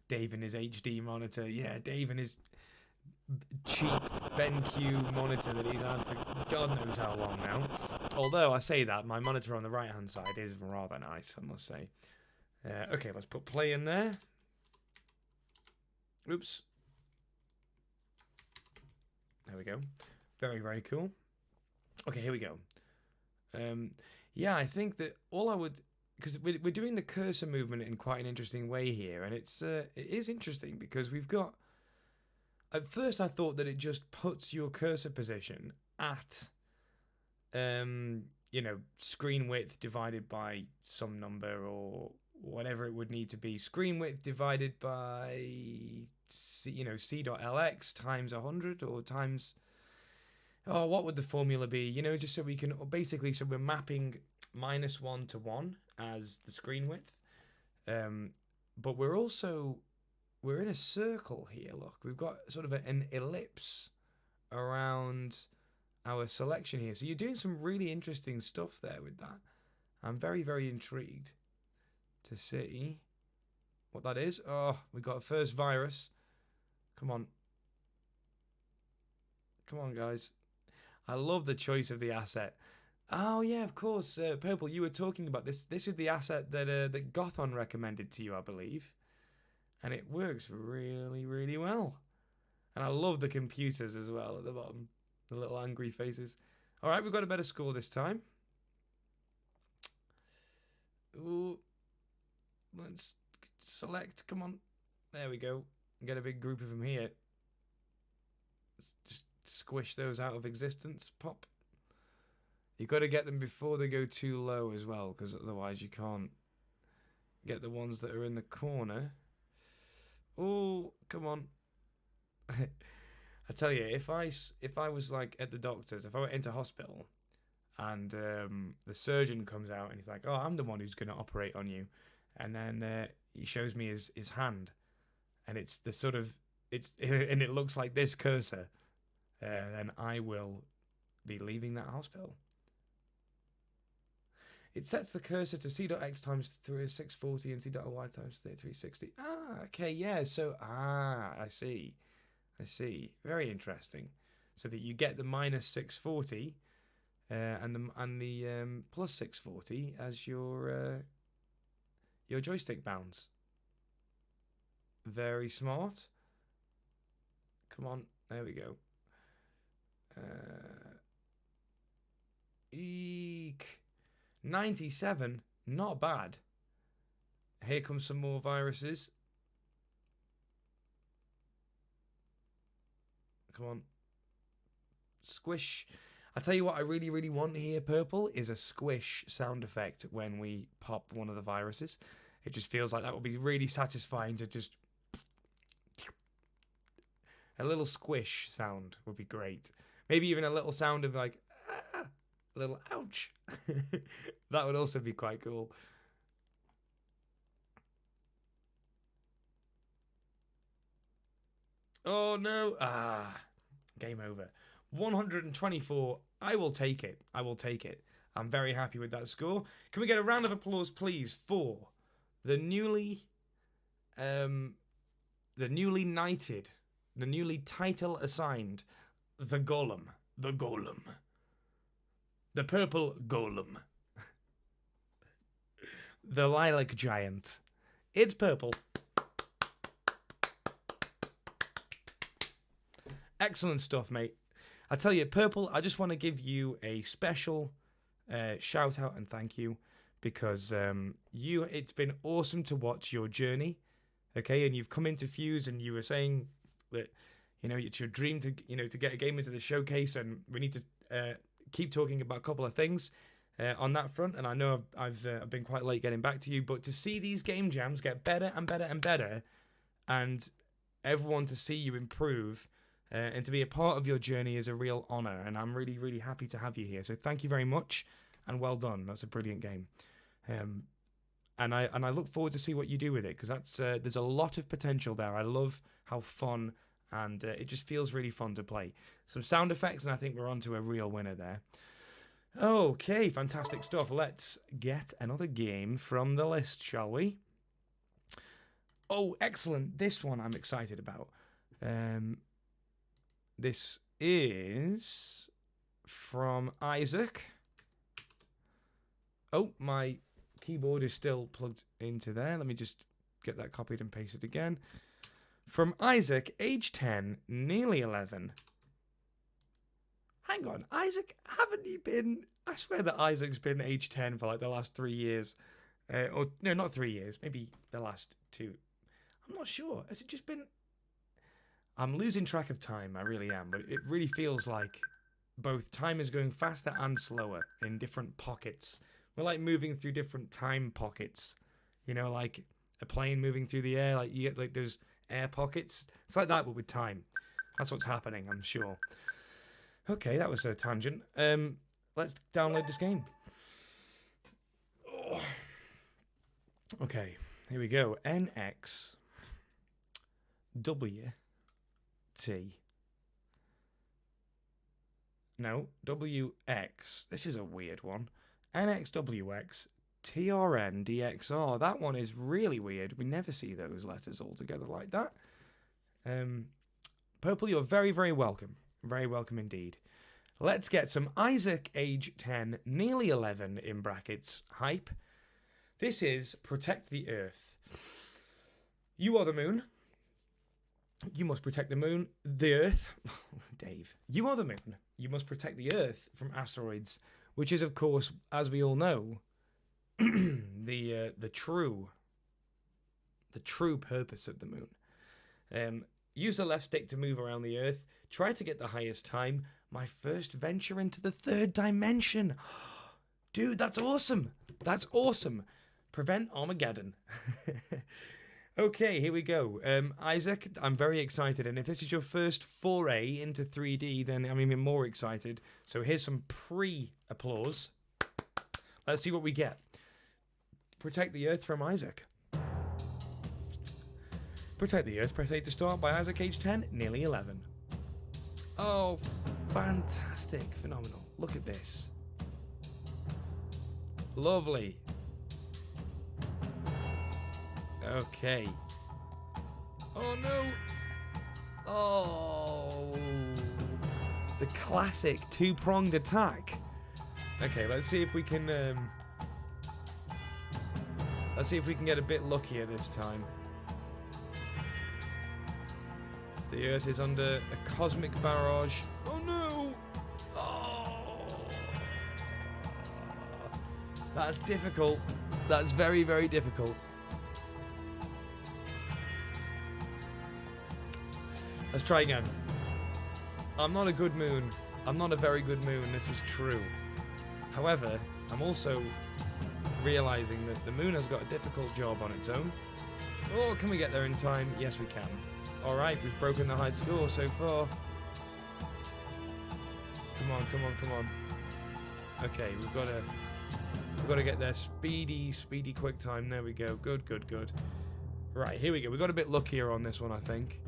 Dave and his HD monitor. Yeah, Dave and his cheap BenQ monitor that he's had for God knows how long now. Although I say that, my monitor on the right-hand side is rather nice, I must say. Okay, let's put play in there. Oops. There we go. Very, very cool. Okay, here we go. Yeah, I think that all I would... Because we're doing the cursor movement in quite an interesting way here. And it is interesting because we've got... At first, I thought that it just puts your cursor position at... you know, screen width divided by some number or whatever it would need to be. Screen width divided by, C.lx times 100 or times... Oh, what would the formula be? You know, just so we can... Basically, so we're mapping -1 to 1 as the screen width. But we're also... We're in a circle here, look. We've got sort of an ellipse around our selection here. So you're doing some really interesting stuff there with that. I'm very, very intrigued to see what that is. Oh, we got a first virus. Come on. Come on, guys. I love the choice of the asset. Oh, yeah, of course. Purple, you were talking about this. This is the asset that Gothon recommended to you, I believe. And it works really, really well. And I love the computers as well at the bottom. The little angry faces. All right, we've got a better score this time. Ooh. Let's select. Come on. There we go. Get a big group of them here. Let's just squish those out of existence. Pop. You've got to get them before they go too low as well, because otherwise you can't get the ones that are in the corner. Oh, come on. I tell you, if I was like at the doctor's, if I went into hospital and the surgeon comes out and he's like, oh, I'm the one who's going to operate on you. And then he shows me his hand and it's the sort of, and it looks like this cursor. Then I will be leaving that hospital. It sets the cursor to C.X times 640 and C.Y times 360. Ah, okay, yeah. So, I see. Very interesting. So that you get the minus 640 and the plus 640 as your joystick bounds. Very smart. Come on, there we go. Eek. 97, not bad. Here comes some more viruses. Come on. Squish. I tell you what I really, really want here, Purple, is a squish sound effect when we pop one of the viruses. It just feels like that would be really satisfying to just... A little squish sound would be great. Maybe even a little sound of like... a little ouch. That would also be quite cool. Oh no. Game over. 124. I will take it. I'm very happy with that score. Can we get a round of applause, please, for the newly knighted, the newly title assigned, the Golem. The Golem. The purple Golem. The Lilac Giant. It's purple. Excellent stuff, mate. I tell you, Purple, I just want to give you a special shout out and thank you, because it's been awesome to watch your journey. Okay, and you've come into FUZE and you were saying that, you know, it's your dream to, you know, to get a game into the showcase, and we need to keep talking about a couple of things on that front. And I know I've been quite late getting back to you, but to see these game jams get better and better and better, and everyone to see you improve and to be a part of your journey is a real honor. And I'm really, really happy to have you here. So thank you very much, and well done. That's a brilliant game. And I look forward to see what you do with it, because that's there's a lot of potential there. I love how fun, and it just feels really fun to play. Some sound effects, and I think we're on to a real winner there. Okay, fantastic stuff. Let's get another game from the list, shall we? Oh, excellent. This one I'm excited about. This is from Isaac. Oh, my keyboard is still plugged into there. Let me just get that copied and pasted again. From Isaac, age 10, nearly 11. Hang on, Isaac, haven't you been... I swear that Isaac's been age 10 for like the last 3 years. Or, no, not 3 years. Maybe the last 2. I'm not sure. Has it just been... I'm losing track of time, I really am. But it really feels like both time is going faster and slower in different pockets. We're like moving through different time pockets. You know, like a plane moving through the air. Like you get like those air pockets. It's like that, but with time. That's what's happening, I'm sure. Okay, that was a tangent. Let's download this game. Oh. Okay, here we go. NXWT. No, WX. This is a weird one. NXWXTRNDXR. That one is really weird. We never see those letters all together like that. Purple, you're very, very welcome. Very welcome indeed. Let's get some Isaac, age 10, nearly 11, in brackets, hype. This is Protect the Earth. You are the moon. You must protect the moon. The Earth. Dave. You are the moon. You must protect the Earth from asteroids, which is, of course, as we all know, the true purpose of the moon. Use the left stick to move around the Earth. Try to get the highest time. My first venture into the 3rd dimension. Dude, that's awesome. That's awesome. Prevent Armageddon. Okay, here we go. Isaac, I'm very excited. And if this is your first foray into 3D, then I'm even more excited. So here's some pre-applause. Let's see what we get. Protect the Earth from Isaac. Protect the Earth, press A to start, by Isaac, age 10, nearly 11. Oh, fantastic. Phenomenal. Look at this. Lovely. Okay. Oh, no. Oh. The classic two-pronged attack. Okay, let's see if we can... let's see if we can get a bit luckier this time. The Earth is under a cosmic barrage. Oh no! Oh! That's difficult. That's very, very difficult. Let's try again. I'm not a good moon. I'm not a very good moon, this is true. However, I'm also realizing that the moon has got a difficult job on its own. Oh, can we get there in time? Yes, we can. Alright, we've broken the high score so far. Come on, come on, come on. Okay, we've got to get there. Speedy, quick time. There we go. Good, good, good. Right, here we go. We got a bit luckier on this one, I think.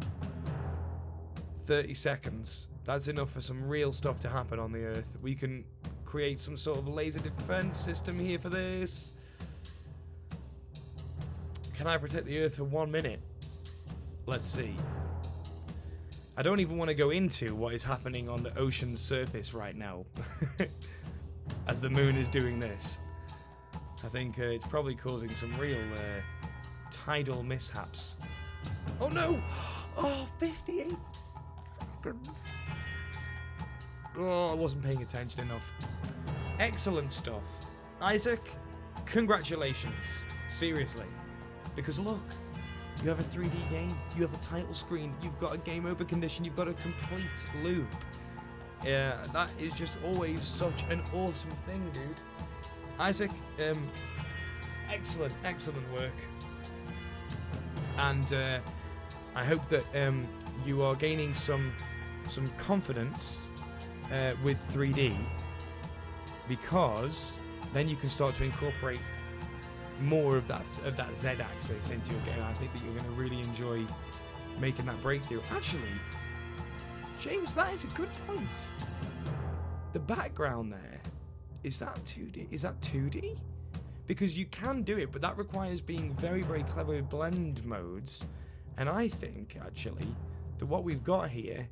30 seconds. That's enough for some real stuff to happen on the Earth. We can create some sort of laser defense system here for this. Can I protect the Earth for 1 minute? Let's see. I don't even want to go into what is happening on the ocean's surface right now as the moon is doing this. I think it's probably causing some real tidal mishaps. Oh no! Oh, 58 seconds. Oh, I wasn't paying attention enough. Excellent stuff. Isaac, congratulations. Seriously. Because look, you have a 3D game, you have a title screen, you've got a game over condition, you've got a complete loop. Yeah, that is just always such an awesome thing, dude. Isaac, excellent work. And I hope that you are gaining some confidence with 3D, because then you can start to incorporate more of that Z-axis into your game. I think that you're going to really enjoy making that breakthrough. Actually, James, that is a good point. The background there, is that 2D? Is that 2D? Because you can do it, but that requires being very, very clever with blend modes. And I think, actually, that what we've got here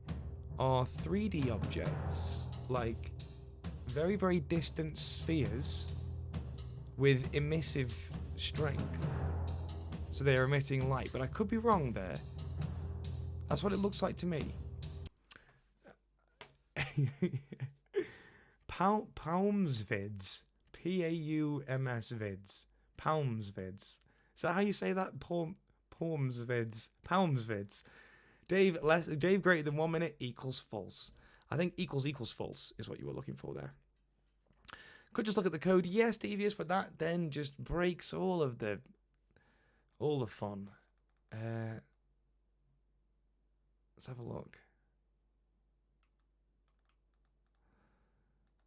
are 3D objects, like very, very distant spheres with emissive strength. So they're emitting light, but I could be wrong there. That's what it looks like to me. Palms vids. P-A-U-M-S vids. Palms vids. Is that how you say that? Palms vids. Palms vids. Dave greater than 1 minute equals false. I think equals false is what you were looking for there. Could just look at the code. Yes, devious, but that then just breaks all the fun. Let's have a look.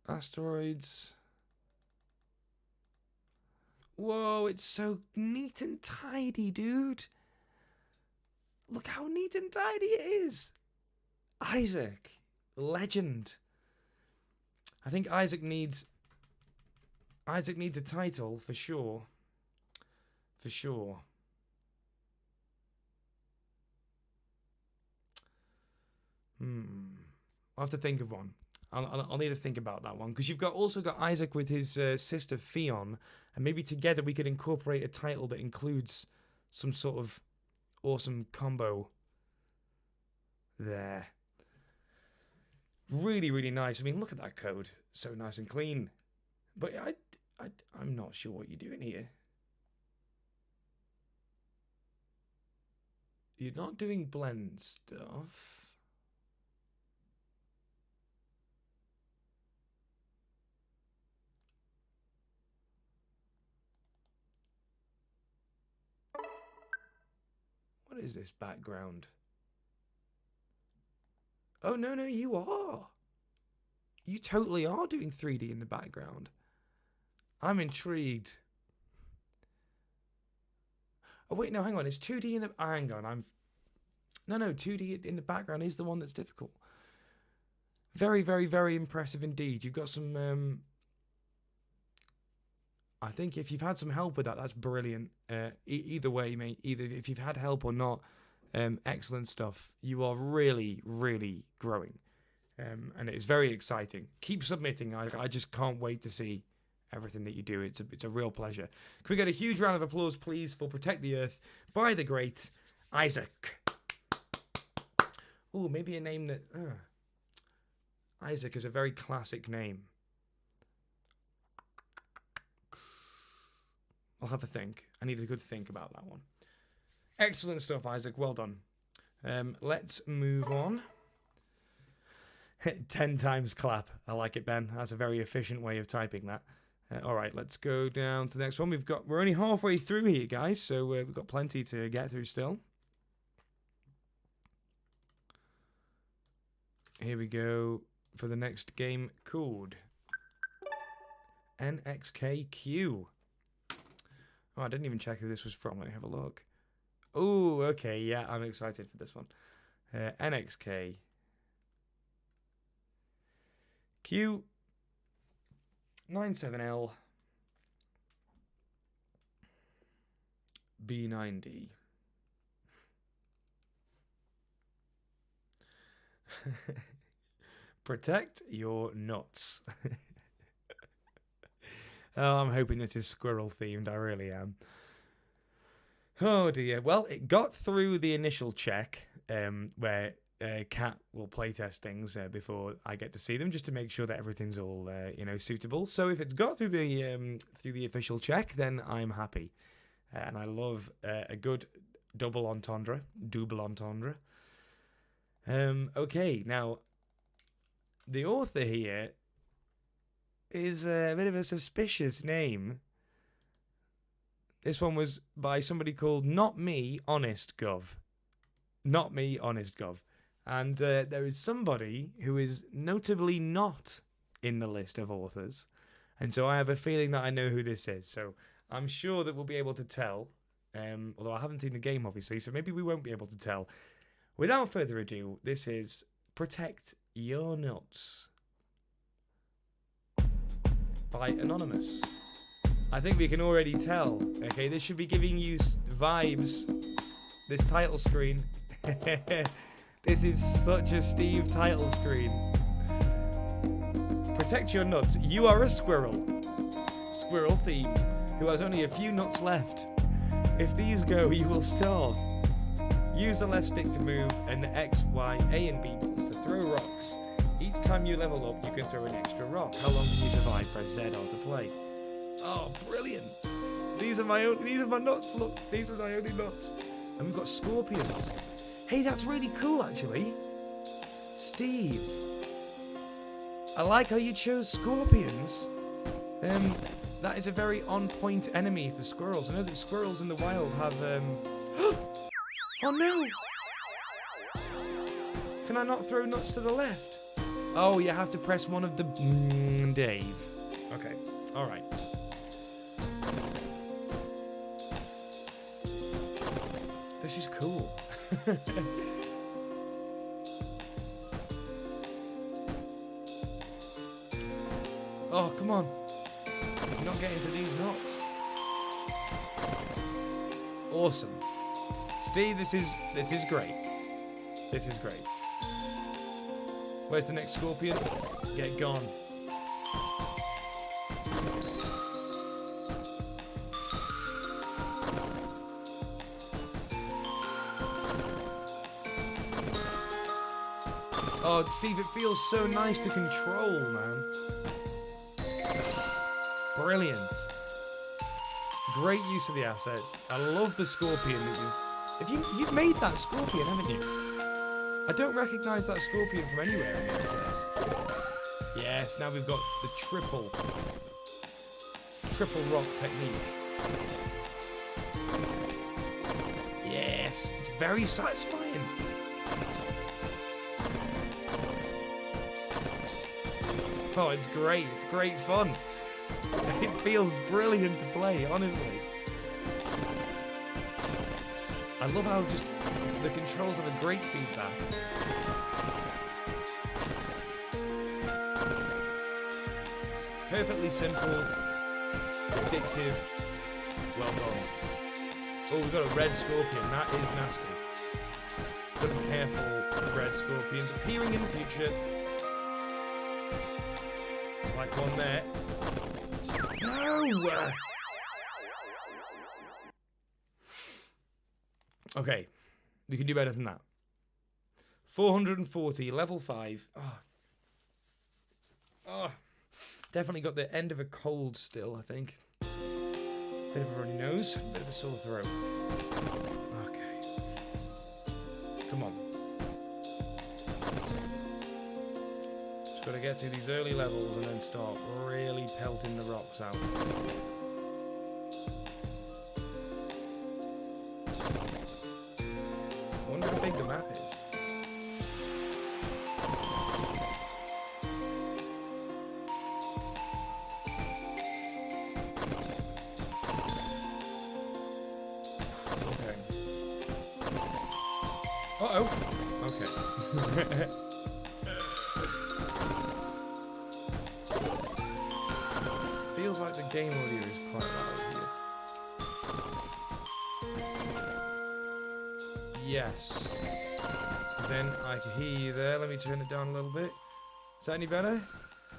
Asteroids. Whoa, it's so neat and tidy, dude. Look how neat and tidy it is. Isaac, legend. I think Isaac needs a title for sure. For sure. I'll have to think of one. I'll need to think about that one, because you've also got Isaac with his sister Fion, and maybe together we could incorporate a title that includes some sort of awesome combo there. Really, really nice. I mean, look at that code. So nice and clean. But I'm not sure what you're doing here. You're not doing blend stuff. What is this background? Oh, no, you are. You totally are doing 3D in the background. I'm intrigued. Oh, wait, no, hang on. It's 2D in the... hang on, No, 2D in the background is the one that's difficult. Very, very, very impressive indeed. You've got some... I think if you've had some help with that, that's brilliant. Either way, mate. Either if you've had help or not, excellent stuff. You are really, really growing. And it is very exciting. Keep submitting. I just can't wait to see everything that you do. It's a real pleasure. Can we get a huge round of applause, please, for Protect the Earth by the great Isaac. Ooh, maybe a name that... Isaac is a very classic name. I'll have a think. I need a good think about that one. Excellent stuff, Isaac. Well done. Let's move on. 10 times clap. I like it, Ben. That's a very efficient way of typing that. All right, let's go down to the next one. We're only halfway through here, guys, so we've got plenty to get through still. Here we go for the next game called NXWXTRNDXR. Oh, I didn't even check who this was from. Let me have a look. Oh, okay. Yeah, I'm excited for this one. NXWXTRNDXR. 97L B9D. Protect your nuts. Oh, I'm hoping this is squirrel themed. I really am. Oh dear. Well, it got through the initial check where Kat will playtest things before I get to see them, just to make sure that everything's all suitable. So if it's got through the official check, then I'm happy, and I love a good double entendre. Okay, now the author here is a bit of a suspicious name. This one was by somebody called Not Me Honest Gov. Not Me Honest Gov. And there is somebody who is notably not in the list of authors. And so I have a feeling that I know who this is. So I'm sure that we'll be able to tell. Although I haven't seen the game, obviously, so maybe we won't be able to tell. Without further ado, this is Protect Your Nuts by Anonymous. I think we can already tell. Okay, this should be giving you vibes. This title screen. This is such a Steve title screen. Protect your nuts. You are a squirrel. Squirrel thief who has only a few nuts left. If these go, you will starve. Use the left stick to move and the X, Y, A and B buttons to throw rocks. Each time you level up, you can throw an extra rock. How long can you survive? Press Z to play. Oh, brilliant. These are my nuts. Look, these are my only nuts. And we've got scorpions. Hey, that's really cool, actually. Steve. I like how you chose scorpions. That is a very on-point enemy for squirrels. I know that squirrels in the wild have, Oh no! Can I not throw nuts to the left? Oh, you have to press one of the... Dave. Okay, alright. This is cool. Oh, come on. You're not getting to these nuts. Awesome. Steve, this is great. This is great. Where's the next scorpion? Get gone. Oh, Steve, it feels so nice to control, man. Brilliant. Great use of the assets. I love the scorpion that you've made that scorpion, haven't you? I don't recognise that scorpion from anywhere in the assets. Yes, now we've got the triple rock technique. Yes, it's very satisfying. Oh, it's great. It's great fun. It feels brilliant to play, honestly. I love how just the controls have a great feedback. Perfectly simple, addictive, well done. Oh, we've got a red scorpion. That is nasty. Gotta be careful with red scorpions appearing in the future. Like one there. No! Okay, we can do better than that. 440, level 5. Oh, definitely got the end of a cold still, I think. Bit of a runny nose, bit of a sore throat. Okay. Come on. Just got to get to these early levels and then start really pelting the rocks out. I wonder how big the map is. Okay. Uh-oh. Okay. like the game audio is quite loud here. Yes. Then I can hear you there. Let me turn it down a little bit. Is that any better?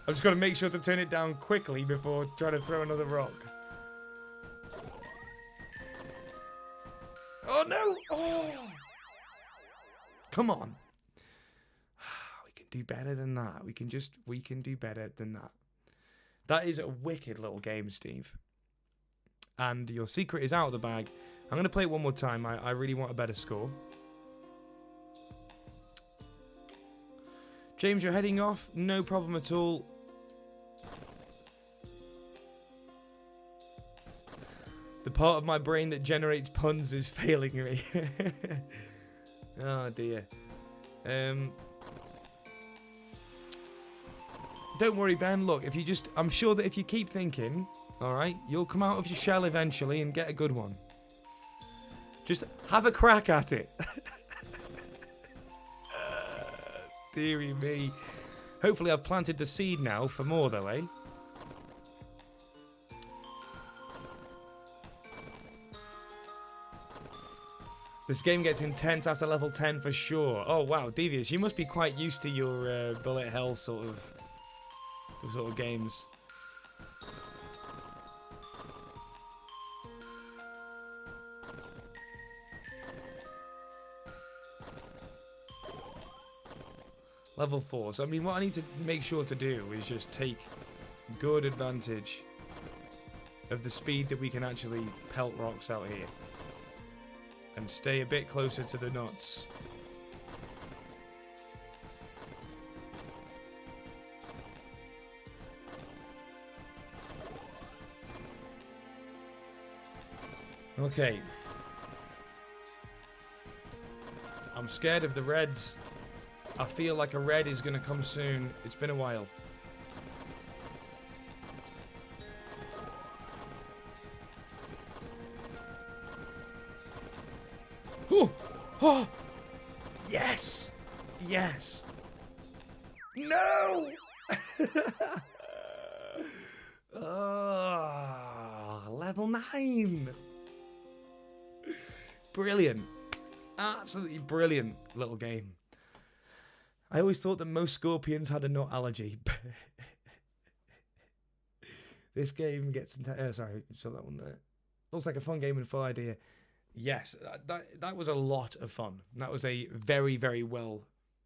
I've just got to make sure to turn it down quickly before trying to throw another rock. Oh no! Oh! Come on. We can do better than that. We can do better than that. That is a wicked little game, Steve. And your secret is out of the bag. I'm going to play it one more time. I really want a better score. James, you're heading off. No problem at all. The part of my brain that generates puns is failing me. Oh dear. Don't worry, Ben. Look, if you just... I'm sure that if you keep thinking, alright, you'll come out of your shell eventually and get a good one. Just have a crack at it. Deary me. Hopefully I've planted the seed now for more though, eh? This game gets intense after level 10 for sure. Oh wow, Devious, you must be quite used to your bullet hell sort of games. Level 4. So I mean, what I need to make sure to do is just take good advantage of the speed that we can actually pelt rocks out here. And stay a bit closer to the nuts. Okay. I'm scared of the reds. I feel like a red is going to come soon. It's been a while. Oh! Oh! Yes! Yes! No! Oh, level 9! Brilliant. Absolutely brilliant little game. I always thought that most scorpions had a nut allergy. This game gets... sorry, saw that one there. Looks like a fun game and full idea. Yes, that was a lot of fun. That was a very, very well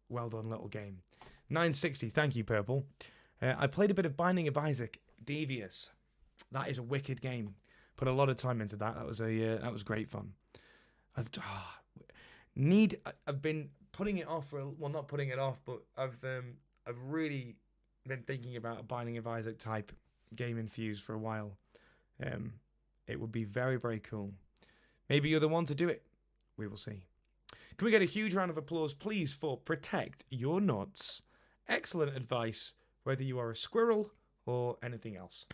done little game. 960, thank you, Purple. I played a bit of Binding of Isaac, Devious. That is a wicked game. Put a lot of time into that. That was great fun. I've been putting it off for not putting it off, but I've really been thinking about a Binding of Isaac type game in FUZE for a while. It would be very, very cool. Maybe you're the one to do it. We will see. Can we get a huge round of applause, please, for Protect Your Nuts? Excellent advice, whether you are a squirrel or anything else.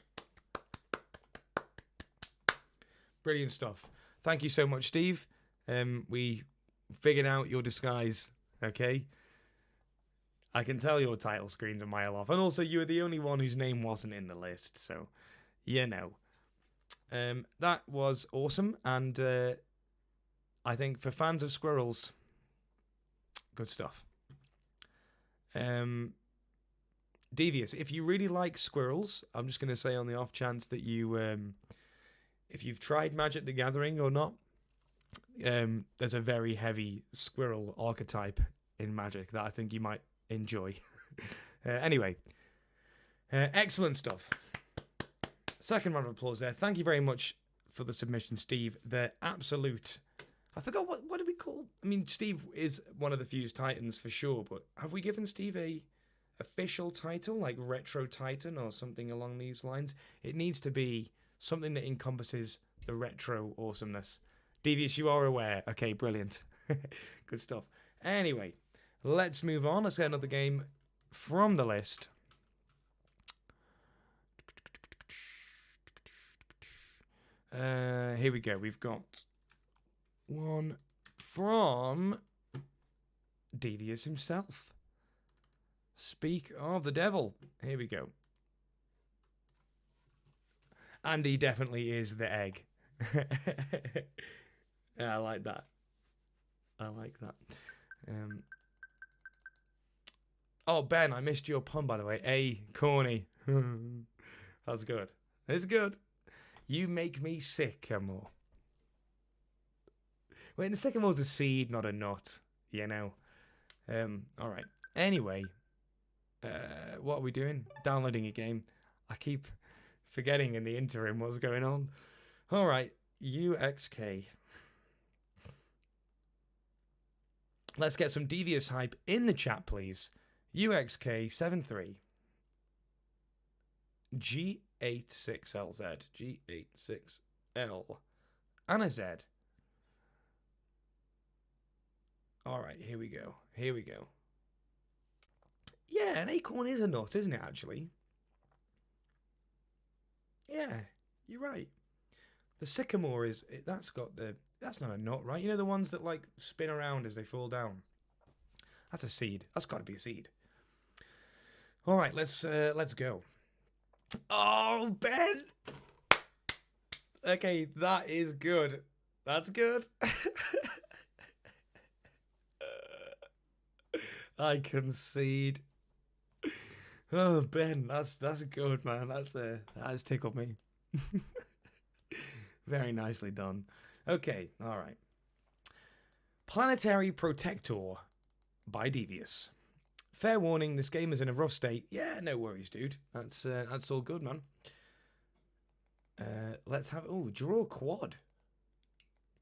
Brilliant stuff. Thank you so much, Steve. We figured out your disguise, okay? I can tell your title screen's a mile off. And also, you were the only one whose name wasn't in the list, so, you know. That was awesome, and I think for fans of squirrels, good stuff. Devious, if you really like squirrels, I'm just going to say on the off chance that you, if you've tried Magic the Gathering or not, there's a very heavy squirrel archetype in Magic that I think you might enjoy. Anyway, excellent stuff. Second round of applause there. Thank you very much for the submission, Steve. The absolute... I forgot, what do we call... I mean, Steve is one of the FUZE Titans for sure, but have we given Steve a official title, like Retro Titan or something along these lines? It needs to be something that encompasses the retro awesomeness. Devious, you are aware. Okay, brilliant. Good stuff. Anyway, let's move on. Let's get another game from the list. Here we go. We've got one from Devious himself. Speak of the devil. Here we go. Andy definitely is the egg. Yeah, I like that. I like that. Oh, Ben, I missed your pun, by the way. Corny. That's good. It's good. You make me sick, amor. Wait, the second one's a seed, not a nut. You know. All right. Anyway, what are we doing? Downloading a game. I keep forgetting in the interim what's going on. All right, UXK. Let's get some devious hype in the chat, please. UXK73. G86LZ. G86L. And a Z. All right, here we go. Here we go. Yeah, an acorn is a nut, isn't it, actually? Yeah, you're right. The sycamore is... That's not a nut, right? You know the ones that, like, spin around as they fall down? That's a seed. That's got to be a seed. All right, let's go. Oh, Ben! Okay, that is good. That's good. I concede. Oh, Ben, that's good, man. That's tickled me. Very nicely done. Okay, all right. Planetary Protector by Devious. Fair warning, this game is in a rough state. Yeah, no worries, dude. That's all good, man. Let's have... Oh, draw quad.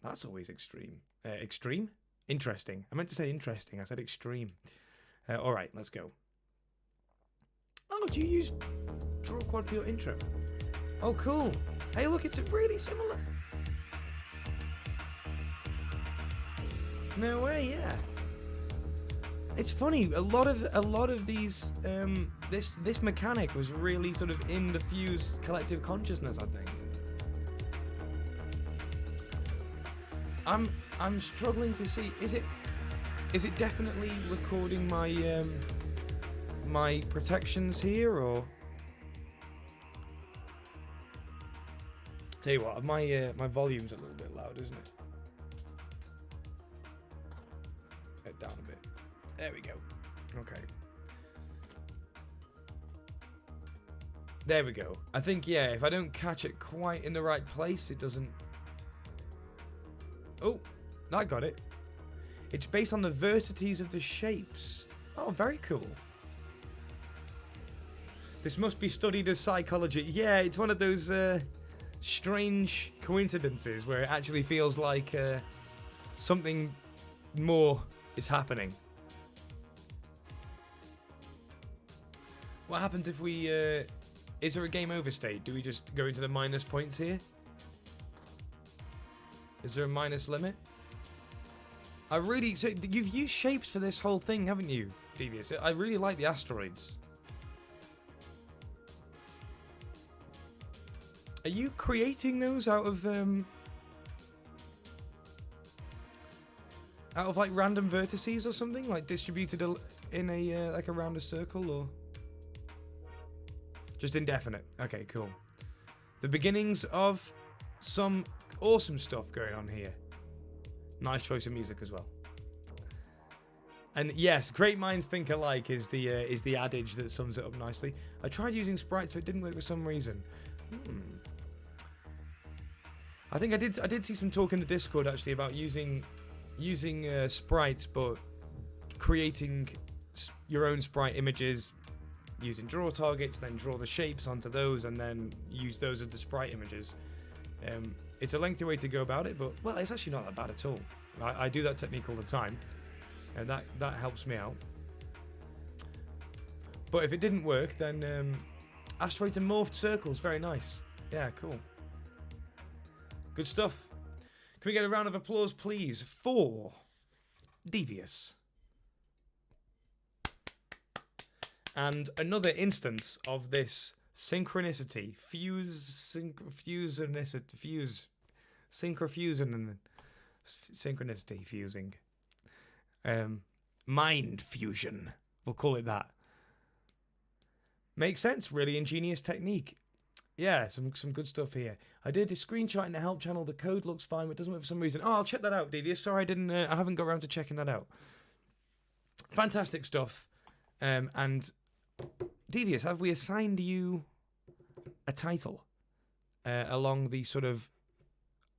That's always extreme. Extreme? Interesting. I meant to say interesting. I said extreme. All right, let's go. Oh, do you use draw quad for your intro? Oh, cool. Hey, look, it's really similar. No way, yeah. It's funny. A lot of these this mechanic was really sort of in the FUZE collective consciousness, I think. I'm struggling to see. Is it definitely recording my my protections here, or? Tell you what, my volume's a little bit loud, isn't it? Get down a bit. There we go. Okay. There we go. I think, yeah, if I don't catch it quite in the right place, it doesn't... Oh, I got it. It's based on the vertices of the shapes. Oh, very cool. This must be studied as psychology. Yeah, it's one of those strange coincidences where it actually feels like something more is happening. What happens if we... is there a game over state? Do we just go into the minus points here? Is there a minus limit? I really... So you've used shapes for this whole thing, haven't you, Devious? I really like the asteroids. Are you creating those out of like random vertices or something, like distributed in a like around a circle, or just indefinite? Okay, cool. The beginnings of some awesome stuff going on here. Nice choice of music as well. And yes, great minds think alike is the adage that sums it up nicely. I tried using sprites, but it didn't work for some reason. I think I did see some talk in the Discord actually about using sprites, but creating your own sprite images using draw targets, then draw the shapes onto those, and then use those as the sprite images. It's a lengthy way to go about it, but well, it's actually not that bad at all. I do that technique all the time, and that helps me out. But if it didn't work, then asteroids and morphed circles, very nice. Yeah, cool. Good stuff. Can we get a round of applause, please, for Devious? And another instance of this synchronicity, synchronicity fusing, mind fusion. We'll call it that. Makes sense. Really ingenious technique. Yeah, some good stuff here. I did a screenshot in the help channel. The code looks fine, but it doesn't work for some reason. Oh, I'll check that out, Devious. Sorry, I haven't got around to checking that out. Fantastic stuff. And Devious, have we assigned you a title along the sort of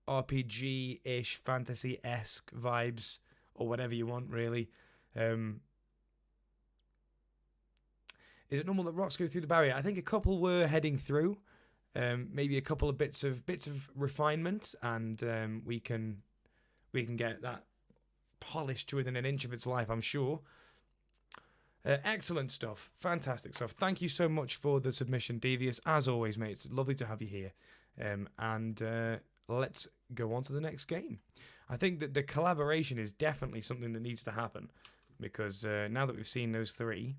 RPG-ish, fantasy-esque vibes, or whatever you want, really? Is it normal that rocks go through the barrier? I think a couple were heading through. Maybe a couple of bits of refinement, and we can get that polished to within an inch of its life, I'm sure. Excellent stuff, fantastic stuff. Thank you so much for the submission, Devious. As always, mate, it's lovely to have you here. And let's go on to the next game. I think that the collaboration is definitely something that needs to happen, because now that we've seen those three,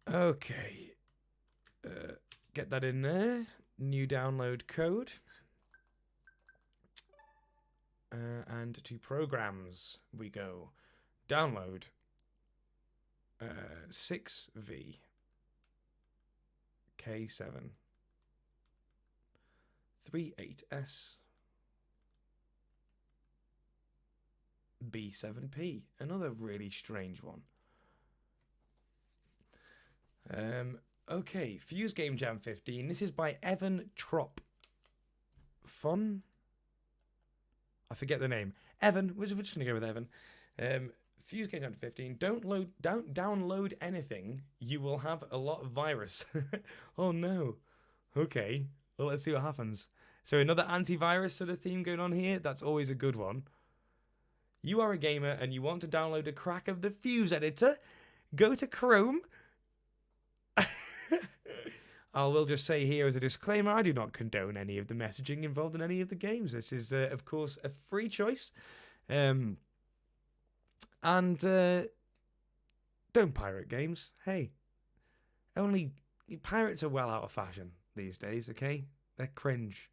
okay. Get that in there. New download code. And to programs we go. Download 6V K7 38S B7P. Another really strange one. Okay, FUZE Gamejam 15. This is by Evan Trop. Fun? I forget the name. Evan. We're just going to go with Evan. FUZE Gamejam 15. Don't download anything. You will have a lot of virus. Oh no. Okay. Well, let's see what happens. So another antivirus sort of theme going on here. That's always a good one. You are a gamer and you want to download a crack of the FUZE editor. Go to Chrome. I will just say here as a disclaimer, I do not condone any of the messaging involved in any of the games. This is, of course, a free choice. And don't pirate games. Hey, pirates are well out of fashion these days, okay? They're cringe.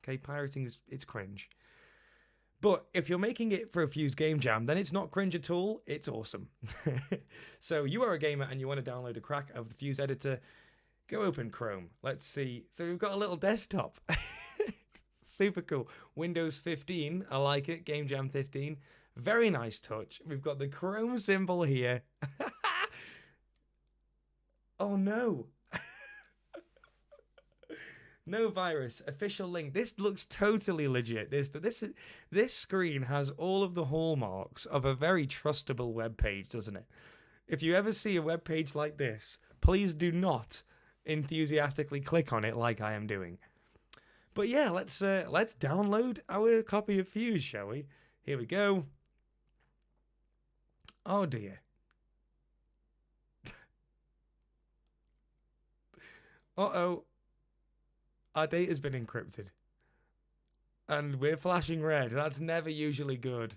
Okay, pirating it's cringe. But if you're making it for a FUZE Gamejam, then it's not cringe at all. It's awesome. So you are a gamer and you want to download a crack of the FUZE editor. Go open Chrome. Let's see. So we've got a little desktop. Super cool. Windows 15. I like it. Gamejam 15. Very nice touch. We've got the Chrome symbol here. Oh no. No virus. Official link. This looks totally legit. This screen has all of the hallmarks of a very trustable web page, doesn't it? If you ever see a web page like this, please do not enthusiastically click on it like I am doing. But yeah, let's download our copy of FUZE, shall we? Here we go. Oh dear. Uh-oh. Our data's been encrypted. And we're flashing red. That's never usually good.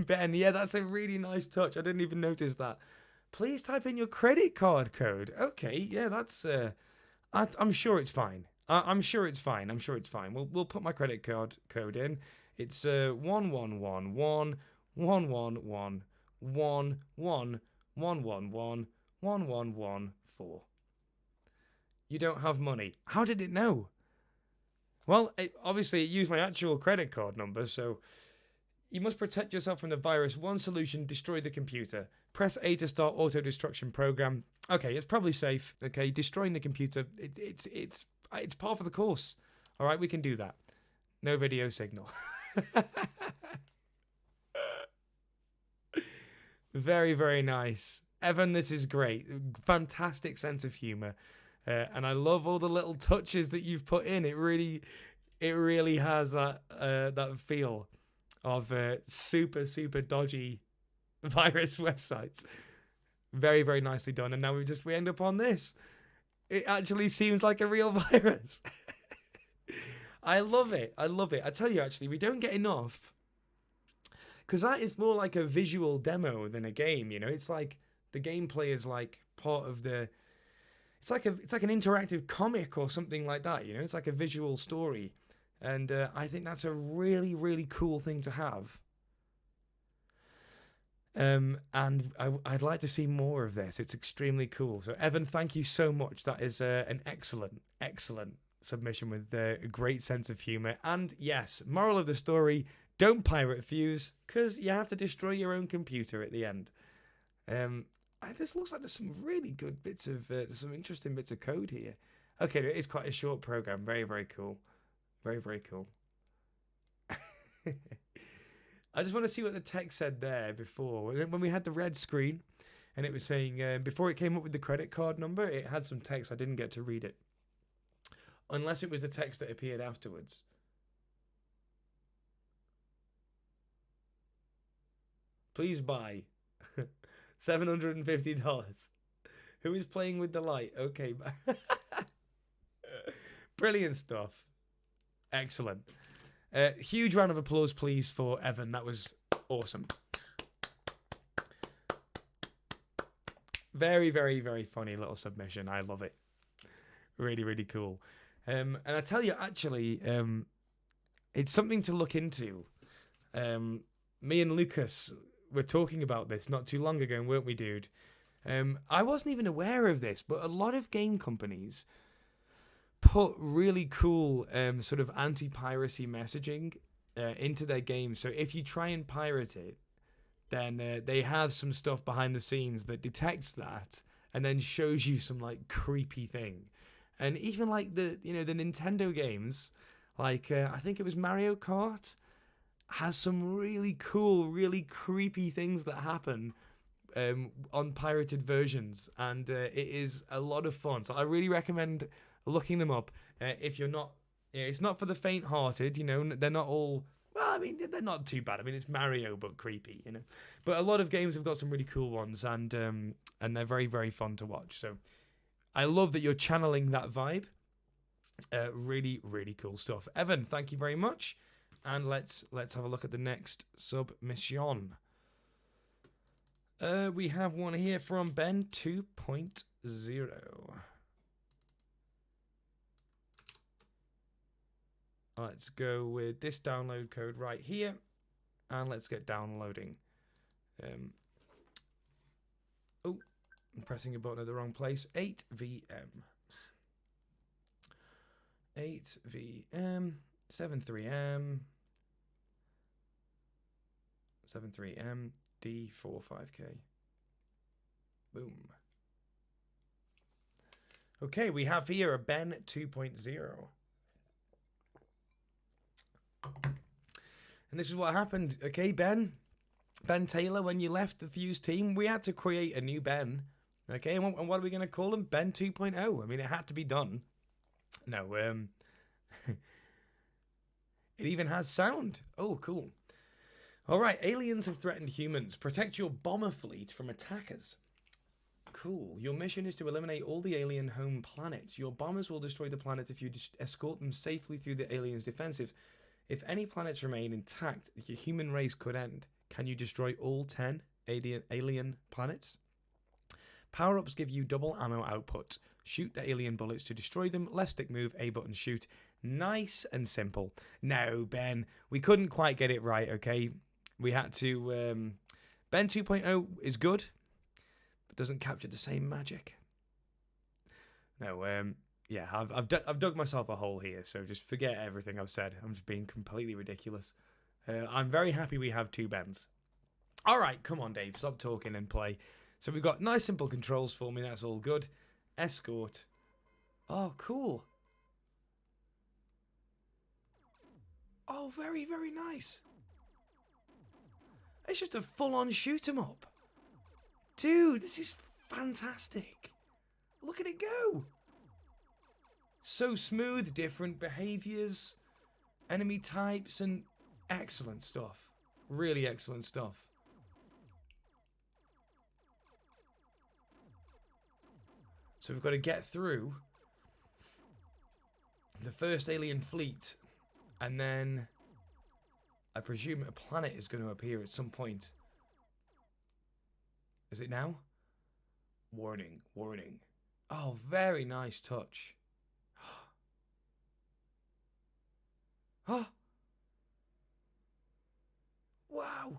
Ben, yeah, that's a really nice touch. I didn't even notice that. Please type in your credit card code. Okay, yeah, that's... I'm sure it's fine. I'm sure it's fine. I'm sure it's fine. We'll put my credit card code in. It's 11111111111114. You don't have money. How did it know? Well, obviously it used my actual credit card number, so... You must protect yourself from the virus. One solution, destroy the computer. Press A to start auto-destruction program. Okay, it's probably safe. Okay, destroying the computer, it's par for the course. All right, we can do that. No video signal. Very, very nice. Evan, this is great. Fantastic sense of humor. And I love all the little touches that you've put in. It really has that feel of super dodgy virus websites. Very, very nicely done. And now we end up on this. It actually seems like a real virus. I love it. I tell you, actually, we don't get enough, because that is more like a visual demo than a game. You know, it's like the gameplay is like part of the. It's like an interactive comic or something like that. You know, it's like a visual story. And I think that's a really, really cool thing to have. And I'd like to see more of this. It's extremely cool. So, Evan, thank you so much. That is an excellent submission with a great sense of humor. And yes, moral of the story, don't pirate FUZE, because you have to destroy your own computer at the end. This looks like there's some really good bits of, some interesting bits of code here. Okay, it is quite a short program. Very, very cool. Very, very cool. I just want to see what the text said there before. When we had the red screen and it was saying, before it came up with the credit card number, it had some text. I didn't get to read it. Unless it was the text that appeared afterwards. Please buy. $750. Who is playing with the light? Okay. Brilliant stuff. Excellent. Huge round of applause, please, for Evan. That was awesome. Very, very, very funny little submission. I love it. Really, really cool. And I tell you, actually, it's something to look into. Me and Lucas were talking about this not too long ago, weren't we, dude? I wasn't even aware of this, but a lot of game companies put really cool sort of anti-piracy messaging into their games. So if you try and pirate it, then they have some stuff behind the scenes that detects that and then shows you some like creepy thing. And even like the Nintendo games, like I think it was Mario Kart, has some really cool, really creepy things that happen on pirated versions, and it is a lot of fun. So I really recommend looking them up. If you're not, it's not for the faint-hearted. They're not all. Well, I mean, they're not too bad. I mean, it's Mario but creepy. But a lot of games have got some really cool ones, and they're very, very fun to watch. So I love that you're channeling that vibe. Really, really cool stuff. Evan, thank you very much. And let's have a look at the next submission. We have one here from Ben 2.0. Let's go with this download code right here, and let's get downloading. Oh, I'm pressing a button at the wrong place. 8VM. 8VM. 73M. 73M. D45K. Boom. Okay, we have here a Ben 2.0. And this is what happened. Okay, Ben Taylor, when you left the FUZE team, we had to create a new Ben. Okay, and what are we going to call him? Ben 2.0. I mean, it had to be done. No, it even has sound. Oh, cool. All right, aliens have threatened humans. Protect your bomber fleet from attackers. Cool. Your mission is to eliminate all the alien home planets. Your bombers will destroy the planets if you escort them safely through the aliens' defensive. If any planets remain intact, your human race could end. Can you destroy all 10 alien planets? Power-ups give you double ammo output. Shoot the alien bullets to destroy them. Left stick move, A button shoot. Nice and simple. No, Ben, we couldn't quite get it right, okay? We had to... Ben 2.0 is good, but doesn't capture the same magic. No, yeah, I've dug myself a hole here, so just forget everything I've said. I'm just being completely ridiculous. I'm very happy we have two Bens. All right, come on, Dave, stop talking and play. So we've got nice, simple controls for me. That's all good. Escort. Oh, cool. Oh, very, very nice. It's just a full-on shoot-'em-up. Dude, this is fantastic. Look at it go. So smooth, different behaviors, enemy types, and excellent stuff. Really excellent stuff. So we've got to get through the first alien fleet, and then I presume a planet is going to appear at some point. Is it now? Warning, warning. Oh, very nice touch. Oh. Wow.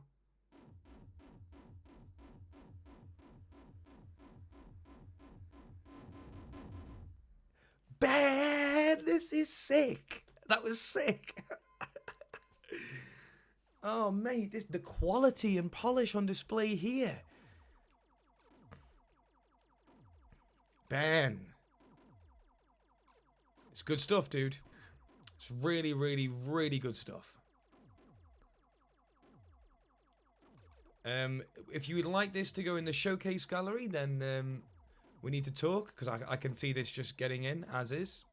this is sick. That was sick. Oh, mate, the quality and polish on display here. Ben. It's good stuff, dude. It's really, really, really good stuff. If you would like this to go in the showcase gallery, then we need to talk, because I can see this just getting in as is.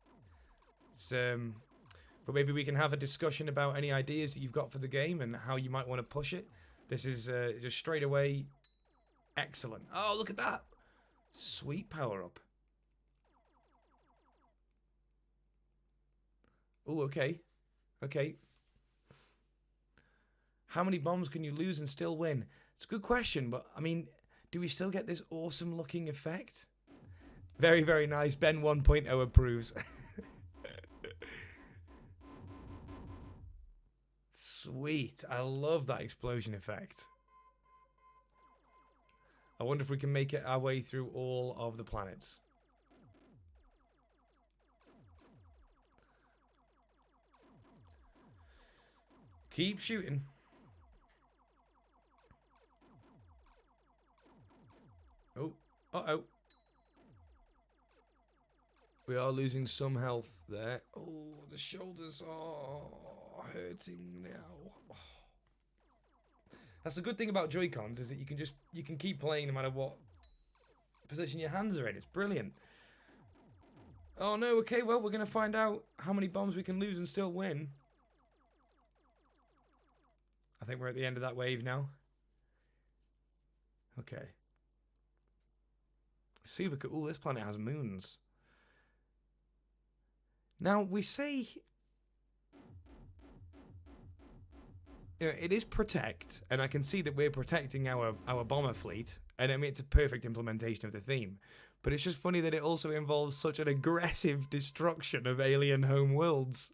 It's, but maybe we can have a discussion about any ideas that you've got for the game and how you might want to push it. This is just straight away excellent. Oh, look at that. Sweet power up. Oh, okay. Okay. How many bombs can you lose and still win? It's a good question, but I mean, do we still get this awesome looking effect? Very, very nice. Ben 1.0 approves. Sweet. I love that explosion effect. I wonder if we can make it our way through all of the planets. Keep shooting. Oh, uh-oh. We are losing some health there. Oh, the shoulders are hurting now. Oh. That's the good thing about Joy-Cons, is that you can keep playing no matter what position your hands are in. It's brilliant. Oh no, okay, well, we're going to find out how many bombs we can lose and still win. I think we're at the end of that wave now. Okay. Super cool. Ooh, this planet has moons. Now, we say... You know, it is Protect, and I can see that we're protecting our bomber fleet, and I mean, it's a perfect implementation of the theme. But it's just funny that it also involves such an aggressive destruction of alien home worlds.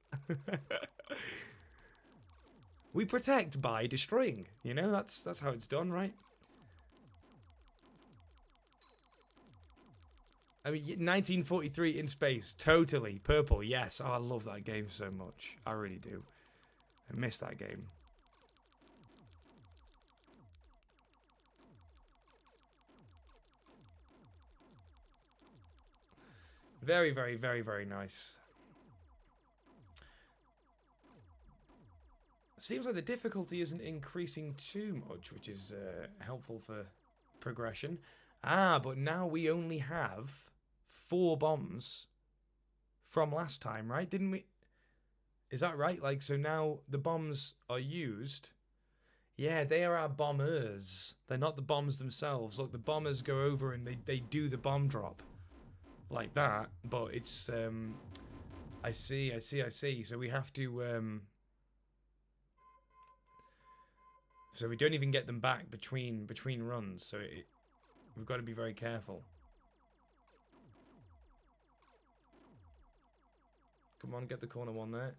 We protect by destroying, you know, that's how it's done, right? I mean, 1943 in space, totally. Purple, yes. Oh, I love that game so much. I really do. I miss that game. Very, very, very, very nice. Seems like the difficulty isn't increasing too much, which is helpful for progression. Ah, but now we only have 4 bombs from last time, right? Didn't we? Is that right? Like, so now the bombs are used. Yeah, they are our bombers. They're not the bombs themselves. Look, the bombers go over and they do the bomb drop. Like that. But it's... I see. So we have to... So we don't even get them back between runs. So we've got to be very careful. Come on, get the corner one there.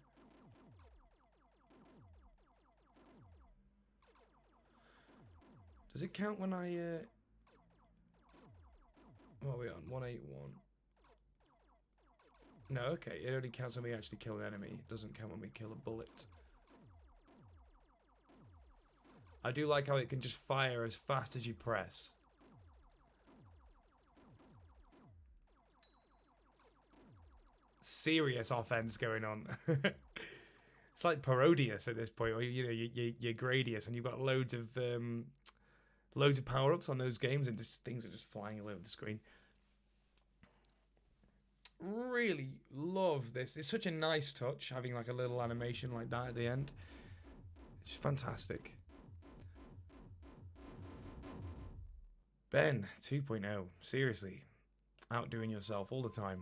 Does it count when I... What are we on? 181. No, okay. It only counts when we actually kill an enemy. It doesn't count when we kill a bullet. I do like how it can just fire as fast as you press. Serious offense going on. It's like Parodius at this point, or you know, your Gradius, when you've got loads of power-ups on those games, and just things are just flying all over the screen. Really love this. It's such a nice touch, having like a little animation like that at the end. It's fantastic. Ben 2.0, seriously, outdoing yourself all the time.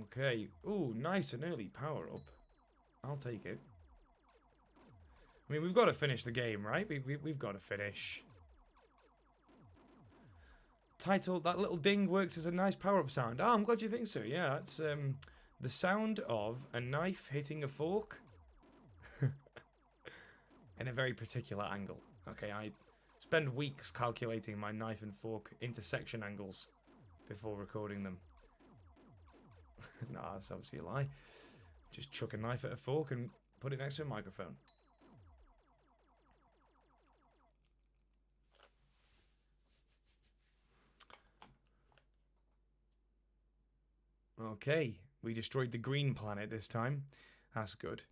Okay, ooh, nice and early power up. I'll take it. I mean, we've got to finish the game, right? We've got to finish. Title, that little ding works as a nice power-up sound. Oh, I'm glad you think so. Yeah, that's the sound of a knife hitting a fork. In a very particular angle. Okay, spend weeks calculating my knife and fork intersection angles before recording them. Nah, that's obviously a lie. Just chuck a knife at a fork and put it next to a microphone. Okay, we destroyed the green planet this time. That's good.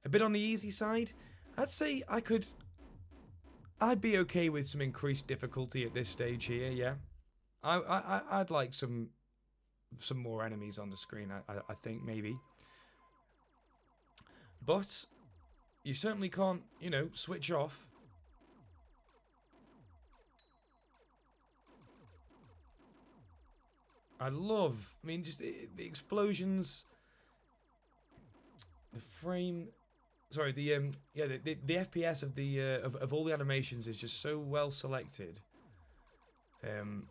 A bit on the easy side. I'd say I'd be okay with some increased difficulty at this stage here, yeah. I'd like some more enemies on the screen, I think, maybe. But you certainly can't, you know, switch off. I mean, just the explosions, the frame, sorry, the FPS of the of all the animations is just so well selected, and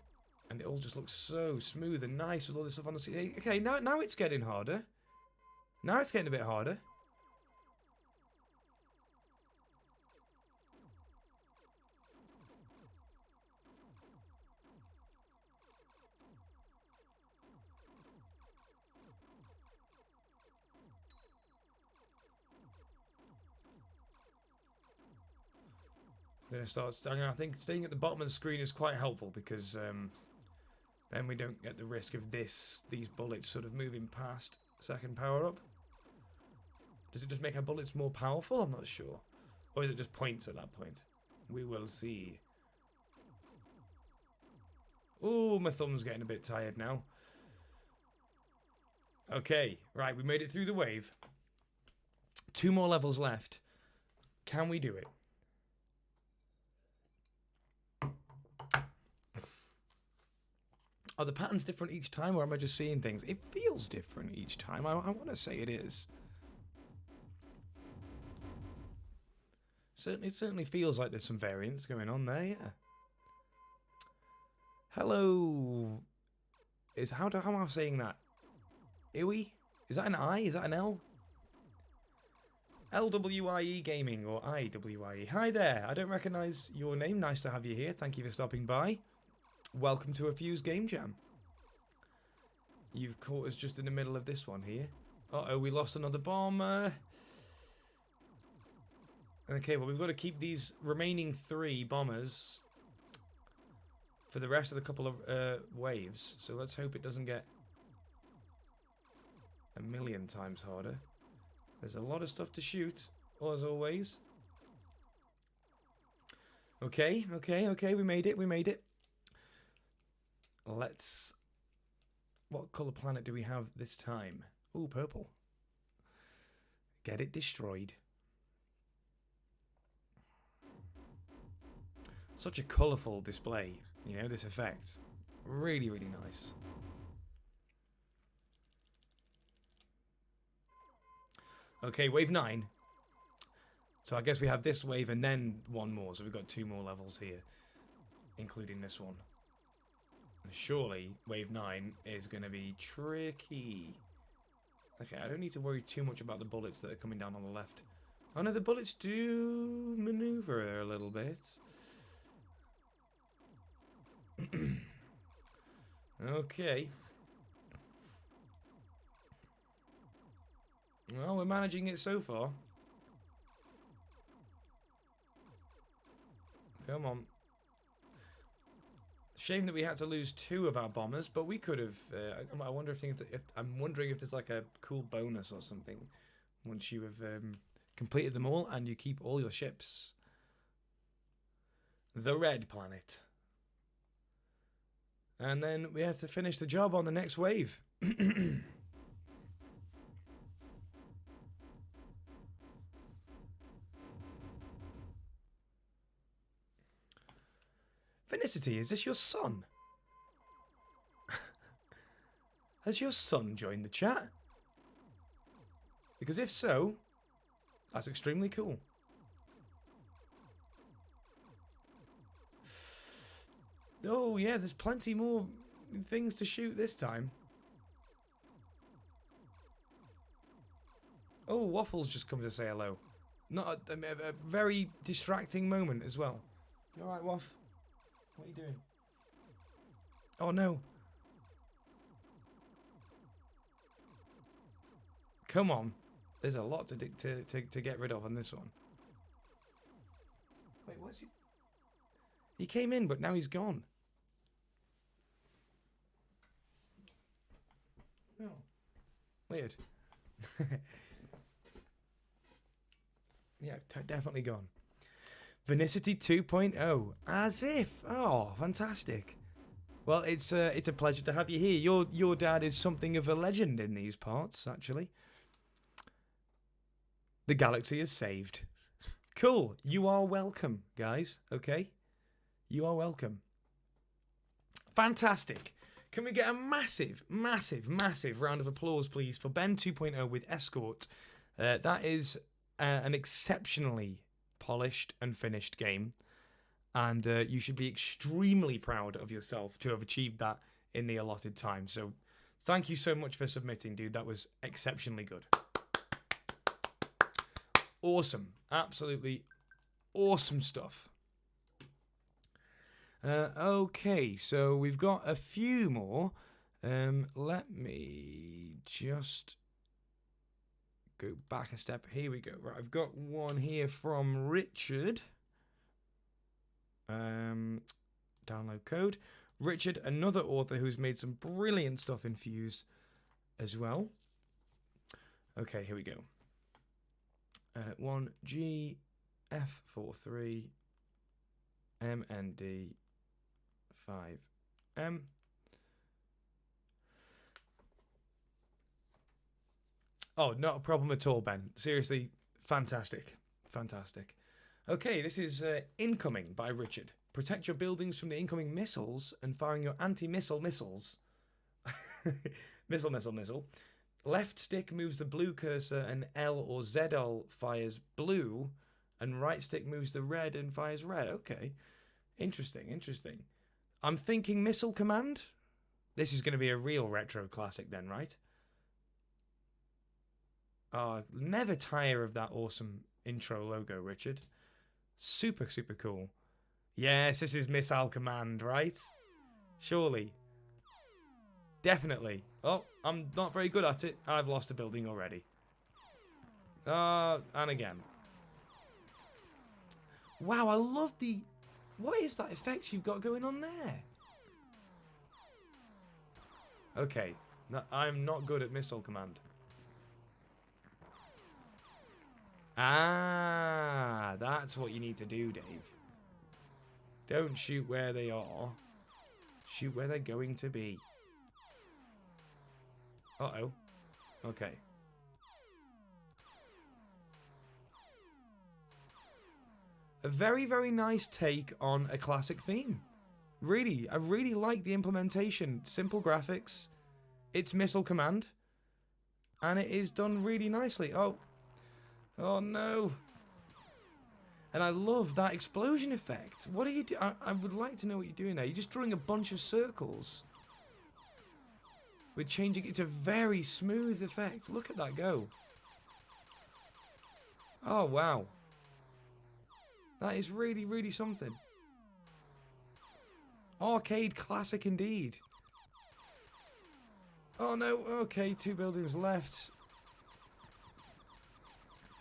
it all just looks so smooth and nice with all this stuff on the screen. Okay, now it's getting harder. Now it's getting a bit harder. I think staying at the bottom of the screen is quite helpful because then we don't get the risk of these bullets sort of moving past second power up. Does it just make our bullets more powerful? I'm not sure. Or is it just points at that point? We will see. Oh, my thumb's getting a bit tired now. Okay, right, we made it through the wave. 2 more levels left. Can we do it? Are the patterns different each time, or am I just seeing things? It feels different each time. I want to say it is. It certainly feels like there's some variance going on there, yeah. Hello. How am I saying that? Iwi? Is that an I? Is that an L? LWIE Gaming, or IWIE. Hi there. I don't recognise your name. Nice to have you here. Thank you for stopping by. Welcome to a FUZE Gamejam. You've caught us just in the middle of this one here. Uh-oh, we lost another bomb. Okay, well, we've got to keep these remaining 3 bombers for the rest of the couple of waves. So let's hope it doesn't get a million times harder. There's a lot of stuff to shoot, as always. Okay, we made it. What colour planet do we have this time? Ooh, purple. Get it destroyed. Such a colourful display, you know, this effect. Really, really nice. Okay, wave 9. So I guess we have this wave and then 1 more. So we've got 2 more levels here, including this one. And surely wave 9 is going to be tricky. Okay, I don't need to worry too much about the bullets that are coming down on the left. Oh no, the bullets do maneuver a little bit. Okay. Well, we're managing it so far. Come on. Shame that we had to lose 2 of our bombers, but we could have. I wonder I'm wondering if there's like a cool bonus or something once you have completed them all and you keep all your ships. The red planet. And then we have to finish the job on the next wave. Finicity, is this your son? Has your son joined the chat? Because if so, that's extremely cool. Oh yeah, there's plenty more things to shoot this time. Oh, Waffles just come to say hello. Not a very distracting moment as well. You alright, Waff? What are you doing? Oh no. Come on. There's a lot to get rid of on this one. Wait, what's he? He came in, but now he's gone. Oh. Weird. Yeah, definitely gone. Vanicity 2.0. As if. Oh, fantastic. Well, it's a pleasure to have you here. Your dad is something of a legend in these parts, actually. The galaxy is saved. Cool. You are welcome, guys. Okay? You are welcome. Fantastic. Can we get a massive, massive, massive round of applause, please, for Ben 2.0 with Escort? That is an exceptionally polished and finished game. And you should be extremely proud of yourself to have achieved that in the allotted time. So thank you so much for submitting, dude. That was exceptionally good. Awesome. Absolutely awesome stuff. Okay, so we've got a few more. Let me just go back a step. Here we go. Right, I've got one here from Richard. Download code. Richard, another author who's made some brilliant stuff in FUZE as well. Okay, here we go. 1GF43 MND 5M. Oh, not a problem at all, Ben. Seriously, fantastic. Fantastic. Okay, this is Incoming by Richard. Protect your buildings from the incoming missiles and firing your anti-missile missiles. Missile. Left stick moves the blue cursor and L or ZL fires blue, and right stick moves the red and fires red. Okay. Interesting. I'm thinking Missile Command. This is going to be a real retro classic then, right? Oh, never tire of that awesome intro logo, Richard. Super, super cool. Yes, this is Missile Command, right? Surely. Definitely. Oh, I'm not very good at it. I've lost a building already. And again. Wow, I love the... What is that effect you've got going on there? Okay. No, I'm not good at Missile Command. Ah, that's what you need to do, Dave. Don't shoot where they are. Shoot where they're going to be. Uh-oh. Okay. A very, very nice take on a classic theme. Really, I really like the implementation. Simple graphics. It's Missile Command. And it is done really nicely. Oh. Oh, no. And I love that explosion effect. What are you doing? I would like to know what you're doing there. You're just drawing a bunch of circles. We're changing it to a very smooth effect. Look at that go. Oh, wow. That is really, really something. Arcade classic indeed. Oh, no. Okay, 2 buildings left.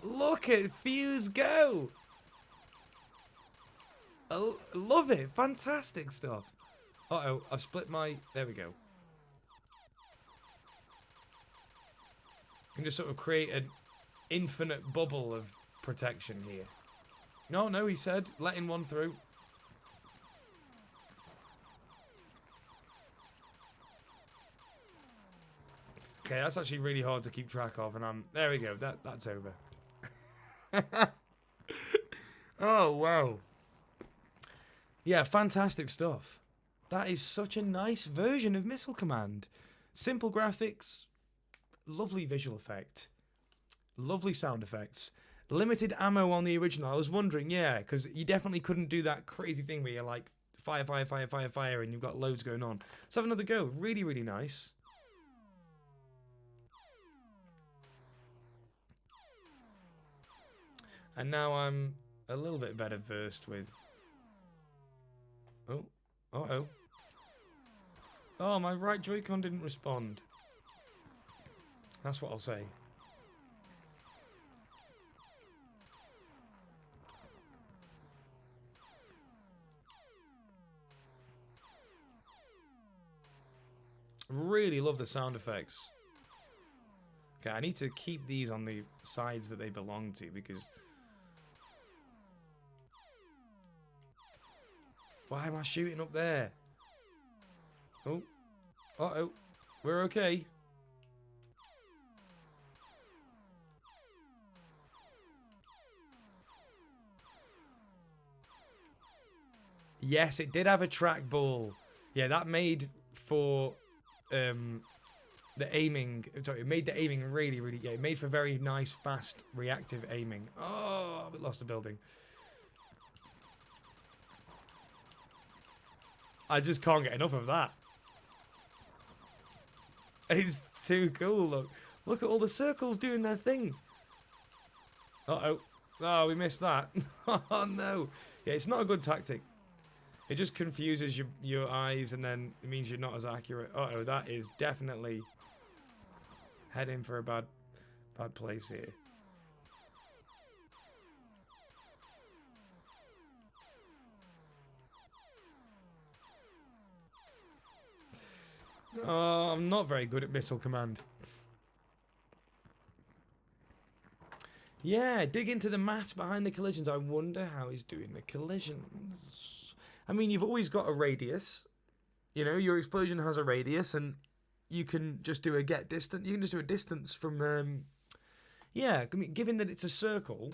Look at FUZE go. I love it. Fantastic stuff. Uh-oh, I've split my... There we go. You can just sort of create an infinite bubble of protection here. No, he said. Letting one through. Okay, that's actually really hard to keep track of, and I'm... There we go. That's over. Oh, wow. Yeah, fantastic stuff. That is such a nice version of Missile Command. Simple graphics, lovely visual effect, lovely sound effects, limited ammo on the original. I was wondering, yeah, because you definitely couldn't do that crazy thing where you're like, fire, and you've got loads going on. Let's have another go. Really, really nice. And now I'm a little bit better versed with Oh. Uh-oh. Oh, my right Joy-Con didn't respond. That's what I'll say. Really love the sound effects. Okay, I need to keep these on the sides that they belong to because... Why am I shooting up there? Oh. Uh-oh. We're okay. Yes, it did have a trackball. Yeah, that made for the aiming. Sorry, it made the aiming really, really. Yeah, it made for very nice, fast, reactive aiming. Oh, we lost a building. I just can't get enough of that. It's too cool. Look at all the circles doing their thing. Uh-oh. Oh, we missed that. Oh, no. Yeah, it's not a good tactic. It just confuses your eyes, and then it means you're not as accurate. Uh-oh, that is definitely heading for a bad place here. Oh, I'm not very good at missile command. Yeah, dig into the maths behind the collisions. I wonder how he's doing the collisions. I mean, you've always got a radius. You know, your explosion has a radius, and you can just do a get distance. You can just do a distance from... yeah, I mean, given that it's a circle,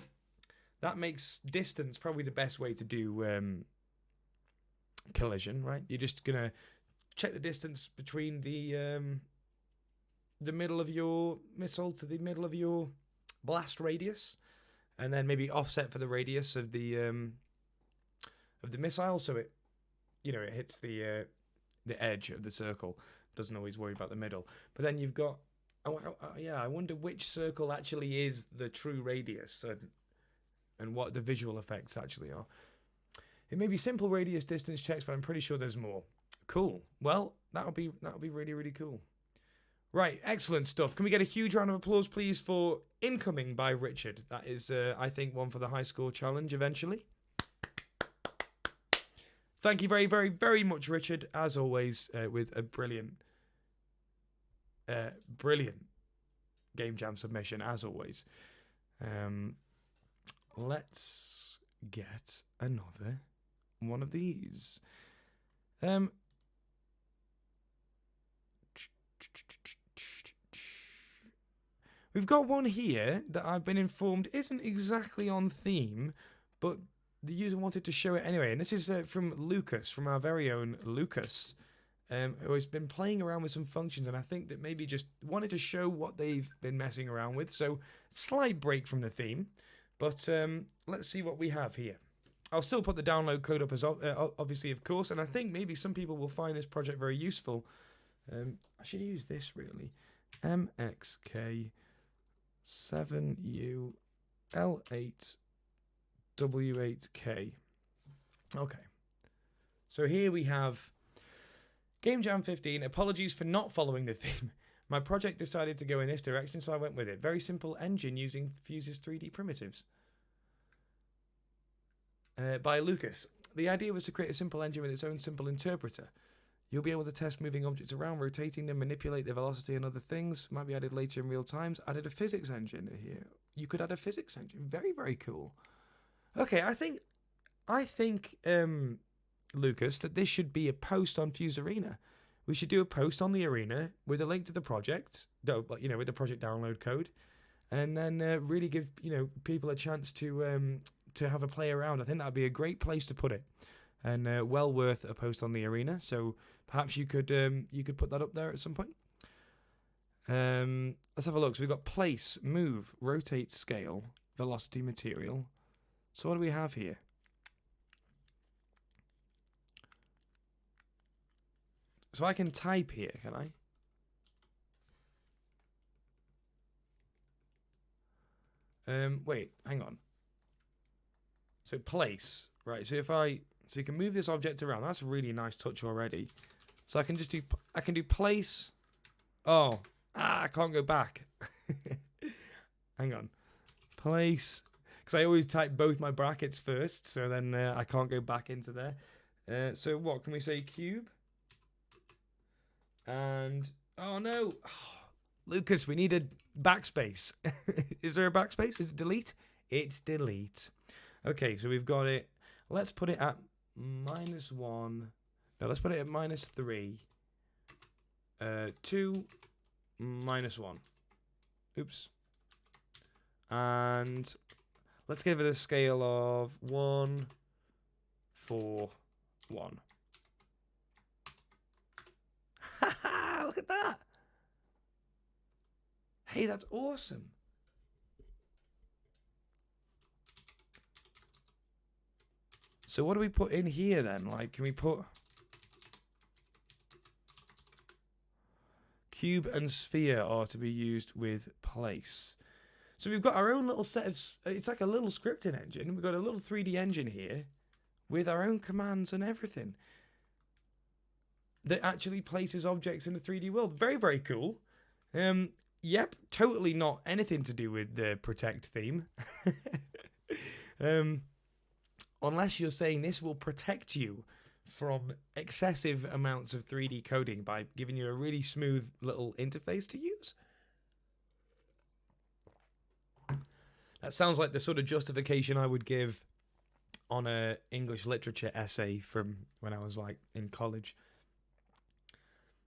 that makes distance probably the best way to do collision, right? You're just going to check the distance between the middle of your missile to the middle of your blast radius, and then maybe offset for the radius of the missile, so it, you know, it hits the edge of the circle. Doesn't always worry about the middle. But then you've got, yeah, I wonder which circle actually is the true radius, and what the visual effects actually are. It may be simple radius distance checks, but I'm pretty sure there's more. Cool. Well, that'll be really, really cool. Right, excellent stuff. Can we get a huge round of applause, please, for Incoming by Richard? That is, I think, one for the high score challenge eventually. Thank you very, very, very much, Richard, as always, with a brilliant Game Jam submission, as always. Let's get another one of these. We've got one here that I've been informed isn't exactly on theme, but the user wanted to show it anyway. And this is from Lucas, from our very own Lucas, who has been playing around with some functions, and I think that maybe just wanted to show what they've been messing around with. So, slight break from the theme, but let's see what we have here. I'll still put the download code up as obviously, of course, and I think maybe some people will find this project very useful. I should use this really. MXK7UL8W8K. Okay. So here we have Game Jam 15. Apologies for not following the theme. My project decided to go in this direction, so I went with it. Very simple engine using FUZE's 3D primitives. By Lucas. The idea was to create a simple engine with its own simple interpreter. You'll be able to test moving objects around, rotating them, manipulate their velocity and other things. Might be added later in real times. Added a physics engine here. You could add a physics engine. Very, very cool. Okay, I think, Lucas, that this should be a post on FUZE Arena. We should do a post on the arena with a link to the project, you know, with the project download code, and then really give, you know, people a chance to have a play around. I think that would be a great place to put it, and well worth a post on the arena. So perhaps you could put that up there at some point. Let's have a look. So we've got place, move, rotate, scale, velocity, material. So what do we have here? So I can type here, can I? Wait, hang on. So place, right? So if I So we can move this object around. That's a really nice touch already. So I can just do, I can do place. Oh, I can't go back. Hang on. Place. Because I always type both my brackets first, so then I can't go back into there. So what can we say? Cube. And, oh no. Lucas, we need a backspace. Is there a backspace? Is it delete? It's delete. Okay, so we've got it. Let's put it at -1. No, let's put it at -3. 2, -1. Oops. And let's give it a scale of 1, 4, 1. Haha, look at that. Hey, that's awesome. So what do we put in here then? Like, can we put cube and sphere are to be used with place. So we've got our own little set of, it's like a little scripting engine. We've got a little 3D engine here with our own commands and everything that actually places objects in the 3D world. Very, very cool. Yep, totally not anything to do with the Protect theme. Unless you're saying this will protect you from excessive amounts of 3D coding by giving you a really smooth little interface to use. That sounds like the sort of justification I would give on a English literature essay from when I was like in college.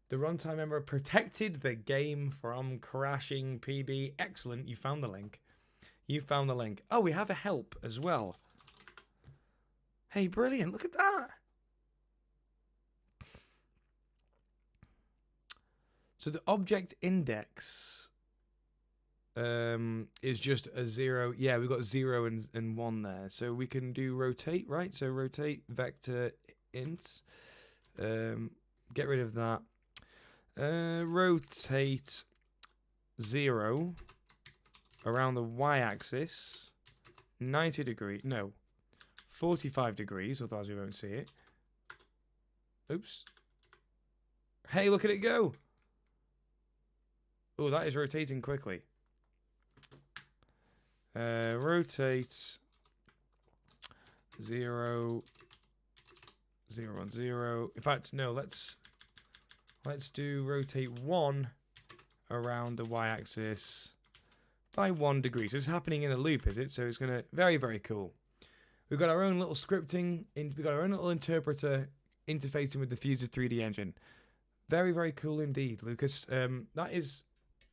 The runtime member protected the game from crashing PB. Excellent, you found the link. You found the link. Oh, we have a help as well. Hey, brilliant, look at that. So the object index is just a 0. Yeah, we've got 0 and 1 there. So we can do rotate, right? So rotate vector int. Get rid of that. Rotate 0 around the y-axis 90 degrees. No, 45 degrees, otherwise we won't see it. Oops. Hey, look at it go. Oh, that is rotating quickly. Rotate 0, 0 on 0. In fact, no, let's do rotate 1 around the y-axis by 1 degree. So it's happening in a loop, is it? So it's gonna very, very cool. We've got our own little scripting, we've got our own little interpreter interfacing with the FUZE 3D engine. Very, very cool indeed, Lucas. That is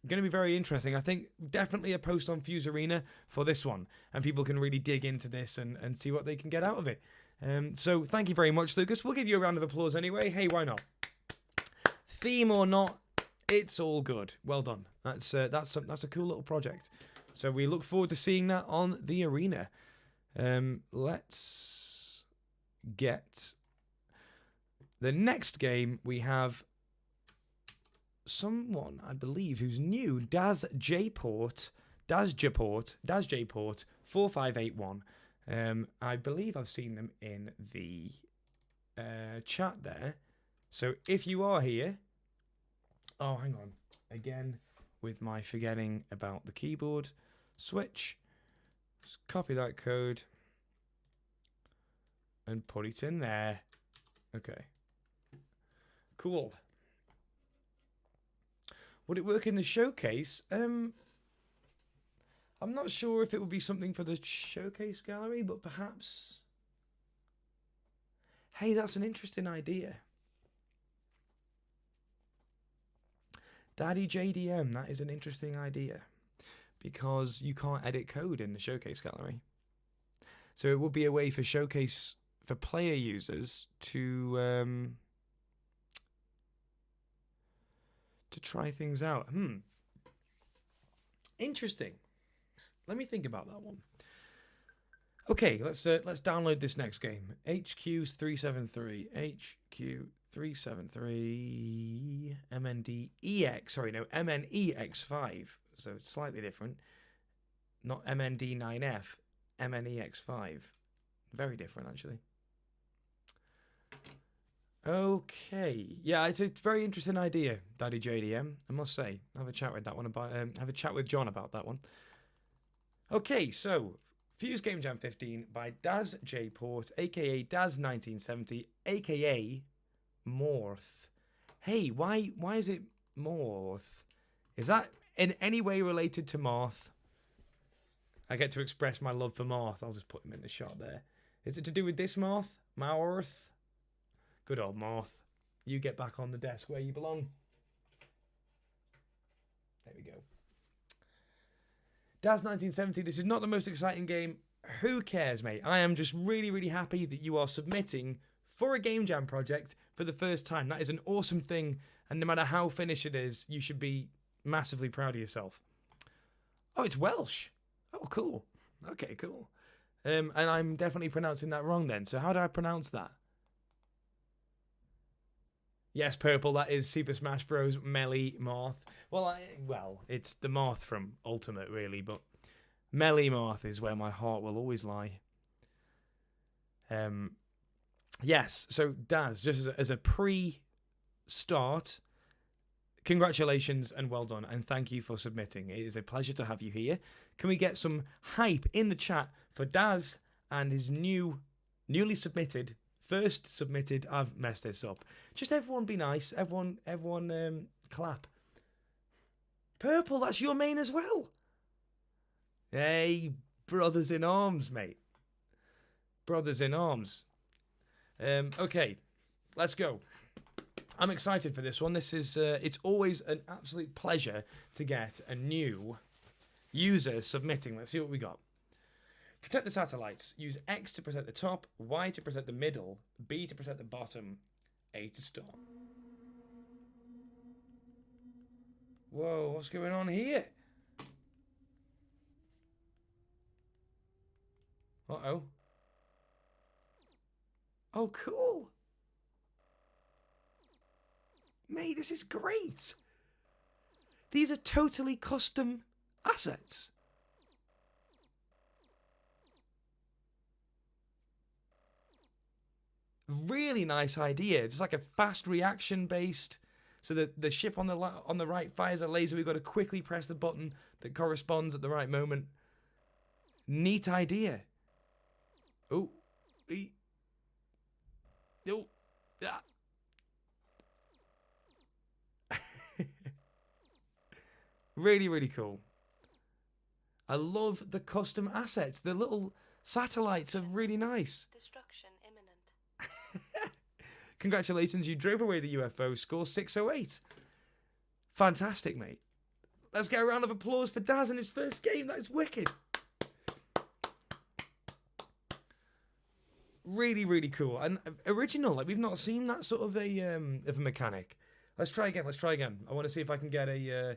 going to be very interesting. I think definitely a post on Fuse Arena for this one, and people can really dig into this and see what they can get out of it. So thank you very much, Lucas. We'll give you a round of applause anyway. Hey, why not? Theme or not, it's all good. Well done. That's a cool little project. So we look forward to seeing that on the arena. Let's get the next game. We have someone, I believe, who's new, Daz Jport 4581. I believe I've seen them in the chat there. So if you are here, oh, hang on, again with my forgetting about the keyboard switch. Just copy that code and put it in there. Okay, cool. Would it work in the showcase? I'm not sure if it would be something for the showcase gallery, but perhaps. Hey, that's an interesting idea. Daddy JDM, that is an interesting idea. Because you can't edit code in the showcase gallery. So it would be a way for showcase, for player users to try things out. Interesting. Let me think about that one. Okay, let's download this next game. HQ's 373. HQ373 MNDEX. Sorry, no, MNEX5. So it's slightly different. Not MND9F. MNEX5. Very different, actually. Okay. Yeah, it's a very interesting idea, Daddy JDM. I must say. Have a chat with that one about. Have a chat with John about that one. Okay, so FUZE Gamejam 15 by Daz J Port, aka Daz1970, aka Morth. Hey, why is it Morth? Is that in any way related to Marth? I get to express my love for Marth. I'll just put him in the shot there. Is it to do with this Marth? Marth? Good old Marth. You get back on the desk where you belong. There we go. Daz1970, this is not the most exciting game. Who cares, mate? I am just really, really happy that you are submitting for a Game Jam project for the first time. That is an awesome thing, and no matter how finished it is, you should be massively proud of yourself. Oh, it's Welsh. Oh, cool. Okay, cool. And I'm definitely pronouncing that wrong then. So how do I pronounce that? Yes, Purple, that is Super Smash Bros. Melee Marth. Well, it's the Marth from Ultimate, really, but Melee Marth is where my heart will always lie. Yes, so Daz, just as a pre-start, congratulations and well done, and thank you for submitting. It is a pleasure to have you here. Can we get some hype in the chat for Daz and his newly submitted... First submitted, I've messed this up. Just everyone be nice. Everyone clap. Purple, that's your main as well. Hey, brothers in arms, mate. Brothers in arms. Okay, let's go. I'm excited for this one. This is, it's always an absolute pleasure to get a new user submitting. Let's see what we got. Protect the satellites. Use X to protect the top, Y to protect the middle, B to protect the bottom, A to stop. Whoa, what's going on here? Uh-oh. Oh, cool. Mate, this is great. These are totally custom assets. Really nice idea. It's like a fast reaction based, so that the ship on the right fires a laser. We've got to quickly press the button that corresponds at the right moment. Neat idea. Oh, oh, ah. Really, really cool. I love the custom assets. The little satellites are really nice. Destruction imminent. Congratulations, you drove away the UFO. Score 608. Fantastic, mate. Let's get a round of applause for Daz in his first game. That is wicked. Really, really cool. And original. Like, we've not seen that sort of a mechanic. Let's try again. Let's try again. I want to see if I can get a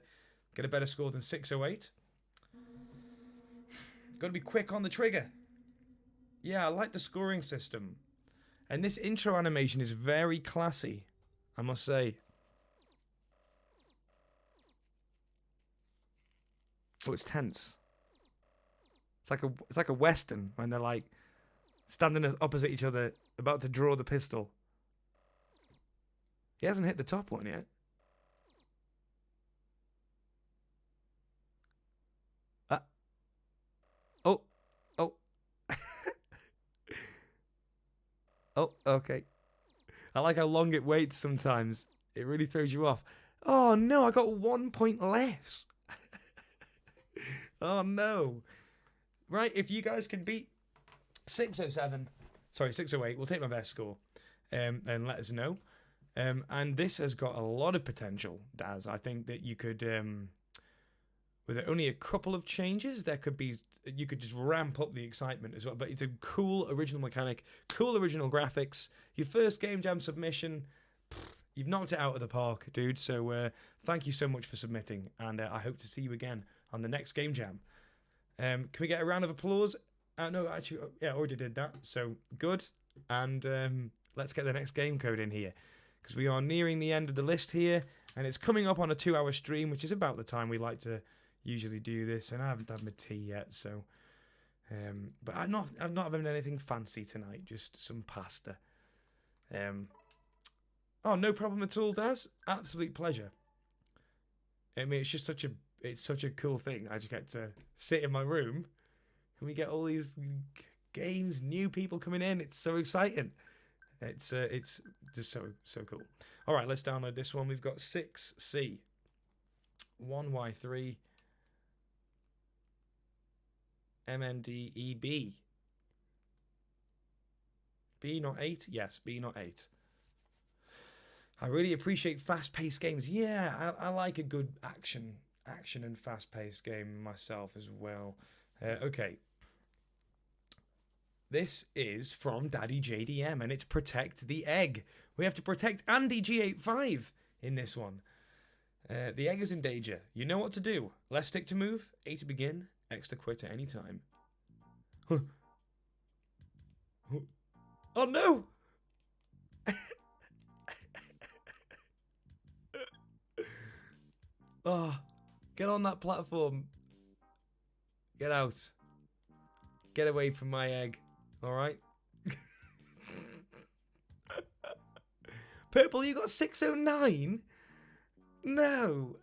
better score than 608. Got to be quick on the trigger. Yeah, I like the scoring system. And this intro animation is very classy, I must say. Oh, it's tense. It's like a western when they're like standing opposite each other, about to draw the pistol. He hasn't hit the top one yet. Oh. Oh, okay. I like how long it waits sometimes. It really throws you off. Oh, no, I got 1 point less. Oh, no. Right, if you guys can beat 608, we'll take my best score and let us know. And this has got a lot of potential, Daz. I think that you could, with only a couple of changes, you could just ramp up the excitement as well. But it's a cool original mechanic, cool original graphics. Your first Game Jam submission, you've knocked it out of the park, dude. So thank you so much for submitting, and I hope to see you again on the next Game Jam. Can we get a round of applause? No, actually, yeah, I already did that. So good, and let's get the next game code in here, because we are nearing the end of the list here, and it's coming up on a 2-hour stream, which is about the time we like to usually do this, and I haven't had my tea yet, so but I've not having anything fancy tonight, just some pasta. Oh, no problem at all, Daz. Absolute pleasure. I mean, it's just such a cool thing. I just get to sit in my room and we get all these games, new people coming in. It's so exciting. It's just so cool. All right, let's download this one. We've got 6C, 1Y3, MNDEB. B not 8? Yes, B not 8. I really appreciate fast-paced games. Yeah, I like a good action and fast-paced game myself as well. Okay. This is from Daddy JDM, and it's Protect the Egg. We have to protect Andy G85 in this one. The egg is in danger. You know what to do. Left stick to move, A to begin, X to quit at any time. Oh no! Oh, get on that platform. Get out. Get away from my egg. Alright? Purple, you got 609? No.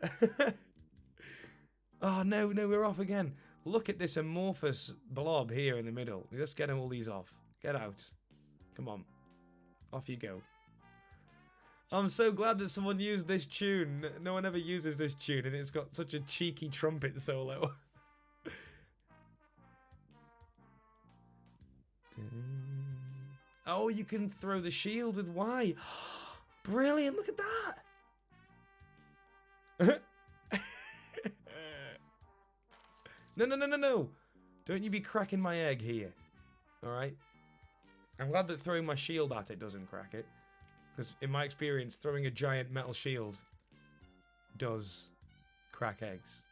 Oh, no, we're off again. Look at this amorphous blob here in the middle. Let's get all these off. Get out. Come on. Off you go. I'm so glad that someone used this tune. No one ever uses this tune, and it's got such a cheeky trumpet solo. Oh, you can throw the shield with Y. Brilliant, look at that. No. Don't you be cracking my egg here. Alright? I'm glad that throwing my shield at it doesn't crack it. Because in my experience, throwing a giant metal shield does crack eggs.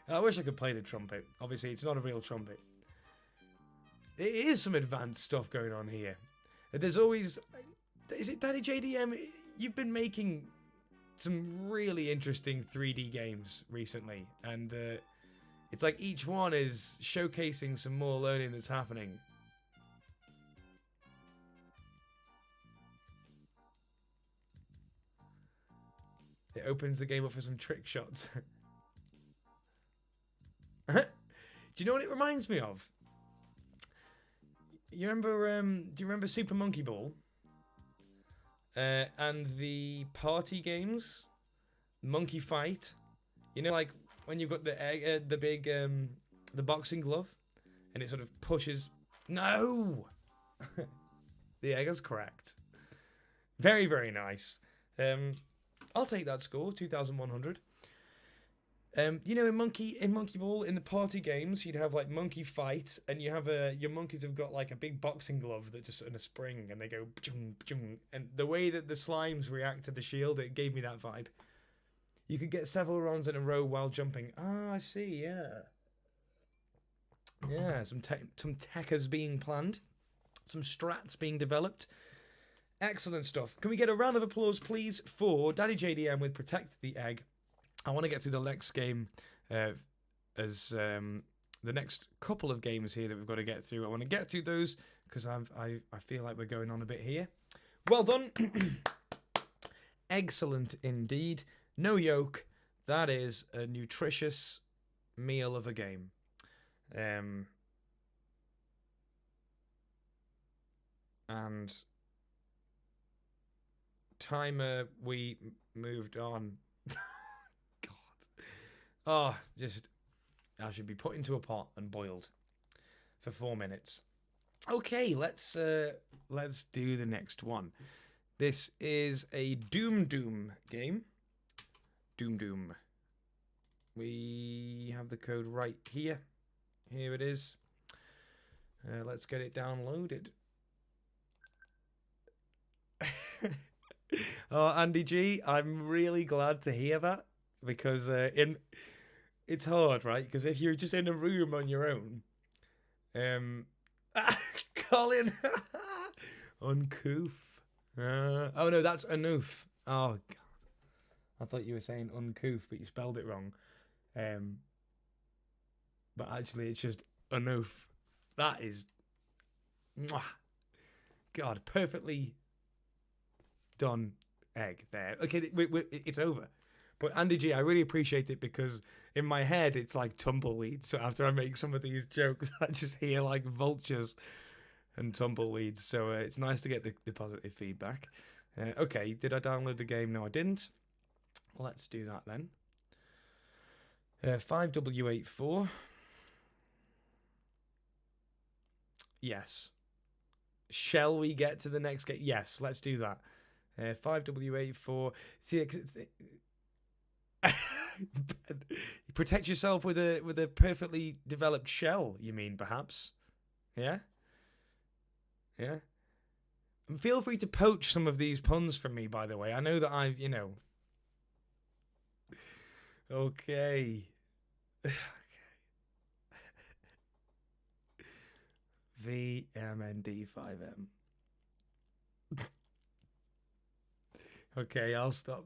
I wish I could play the trumpet. Obviously, it's not a real trumpet. It is some advanced stuff going on here. There's always... Is it Daddy JDM? You've been making some really interesting 3D games recently. And it's like each one is showcasing some more learning that's happening. It opens the game up for some trick shots. Do you know what it reminds me of? You remember? Do you remember Super Monkey Ball? And the party games, Monkey Fight. You know, like when you've got the egg, the boxing glove, and it sort of pushes. No, the egg is cracked. Very, very nice. I'll take that score, 2,100. You know, in Monkey Ball, in the party games, you'd have like Monkey Fight, and you have your monkeys have got like a big boxing glove that just in a spring, and they go, and the way that the slimes react to the shield, it gave me that vibe. You could get several rounds in a row while jumping. Ah, I see. Yeah, some tech is being planned, some strats being developed. Excellent stuff. Can we get a round of applause, please, for Daddy JDM with Protect the Egg? I want to get through the next game as the next couple of games here that we've got to get through. I want to get through those because I feel like we're going on a bit here. Well done. Excellent indeed. No yolk. That is a nutritious meal of a game. And timer, we moved on. Oh, I should be put into a pot and boiled for 4 minutes. Okay, let's do the next one. This is a Doom game. Doom. We have the code right here. Here it is. Let's get it downloaded. Oh, Andy G, I'm really glad to hear that because it's hard, right? Because if you're just in a room on your own, Colin, uncouth. Oh no, that's Anoof. Oh god. I thought you were saying uncouth, but you spelled it wrong. But actually, it's just unoof. That is, mwah. God, perfectly done egg there. Okay, it's over. But Andy G, I really appreciate it because in my head it's like tumbleweeds. So after I make some of these jokes, I just hear like vultures and tumbleweeds. So it's nice to get the positive feedback. Okay, did I download the game? No, I didn't. Let's do that then. 5W84. Yes. Shall we get to the next game? Yes, let's do that. 5W84. See, protect yourself with a perfectly developed shell. You mean perhaps? Yeah. Yeah. And feel free to poach some of these puns from me. By the way, I know that I've Okay. VMND5M. Okay, I'll stop.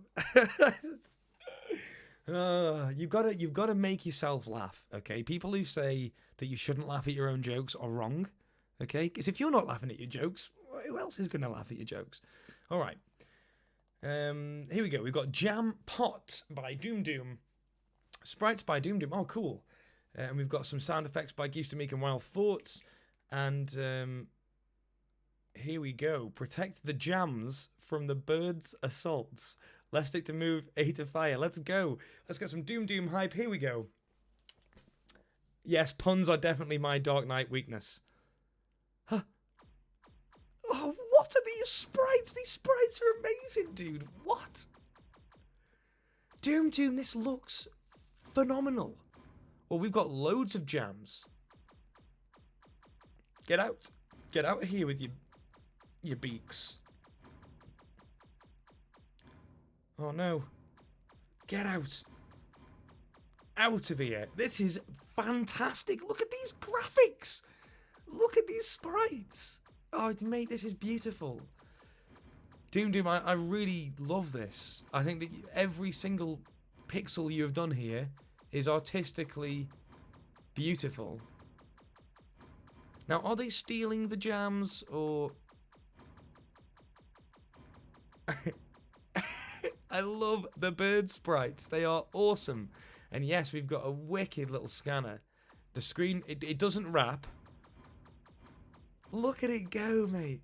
You've got to make yourself laugh. Okay, people who say that you shouldn't laugh at your own jokes are wrong. Okay, because if you're not laughing at your jokes, who else is going to laugh at your jokes? All right. Here we go. We've got Jam Pot by Doom Doom. Sprites by Doom Doom. Oh, cool. And we've got some sound effects by Geese to Meek and Wild Thoughts. And here we go. Protect the jams from the birds' assaults. Left stick to move, A to fire. Let's go. Let's get some Doom Doom hype. Here we go. Yes, puns are definitely my Dark Knight weakness. Huh. Oh, what are these sprites? These sprites are amazing, dude. What? Doom Doom, this looks phenomenal. Well, we've got loads of jams. Get out. Get out of here with your beaks. Oh, no. Get out. Out of here. This is fantastic. Look at these graphics. Look at these sprites. Oh, mate, this is beautiful. Doom Doom, I really love this. I think that every single pixel you have done here is artistically beautiful. Now, are they stealing the jams, or... I love the bird sprites. They are awesome. And yes, we've got a wicked little scanner. The screen, it doesn't wrap. Look at it go, mate.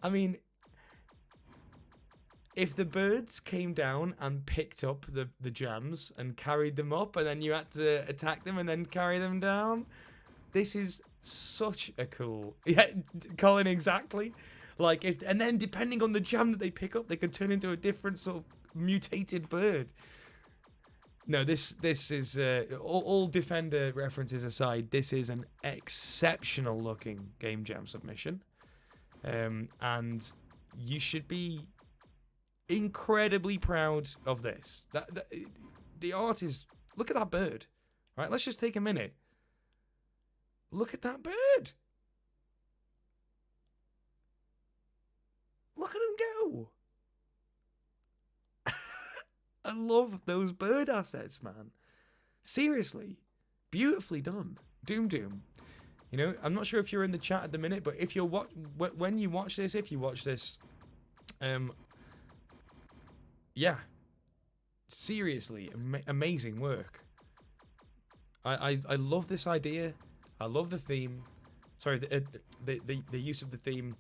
I mean, if the birds came down and picked up the jams and carried them up, and then you had to attack them and then carry them down, this is such a cool... Yeah, Colin, exactly. Like, and then depending on the jam that they pick up, they could turn into a different sort of mutated bird. No, this is all Defender references aside. This is an exceptional looking Game Jam submission, and you should be incredibly proud of this. The art is. Look at that bird. All right, let's just take a minute. Look at that bird. Look at him go. I love those bird assets, man. Seriously. Beautifully done. Doom Doom. You know, I'm not sure if you're in the chat at the minute, but if you're when you watch this, yeah. Seriously, amazing work. I love this idea. I love the theme. Sorry, the use of the theme.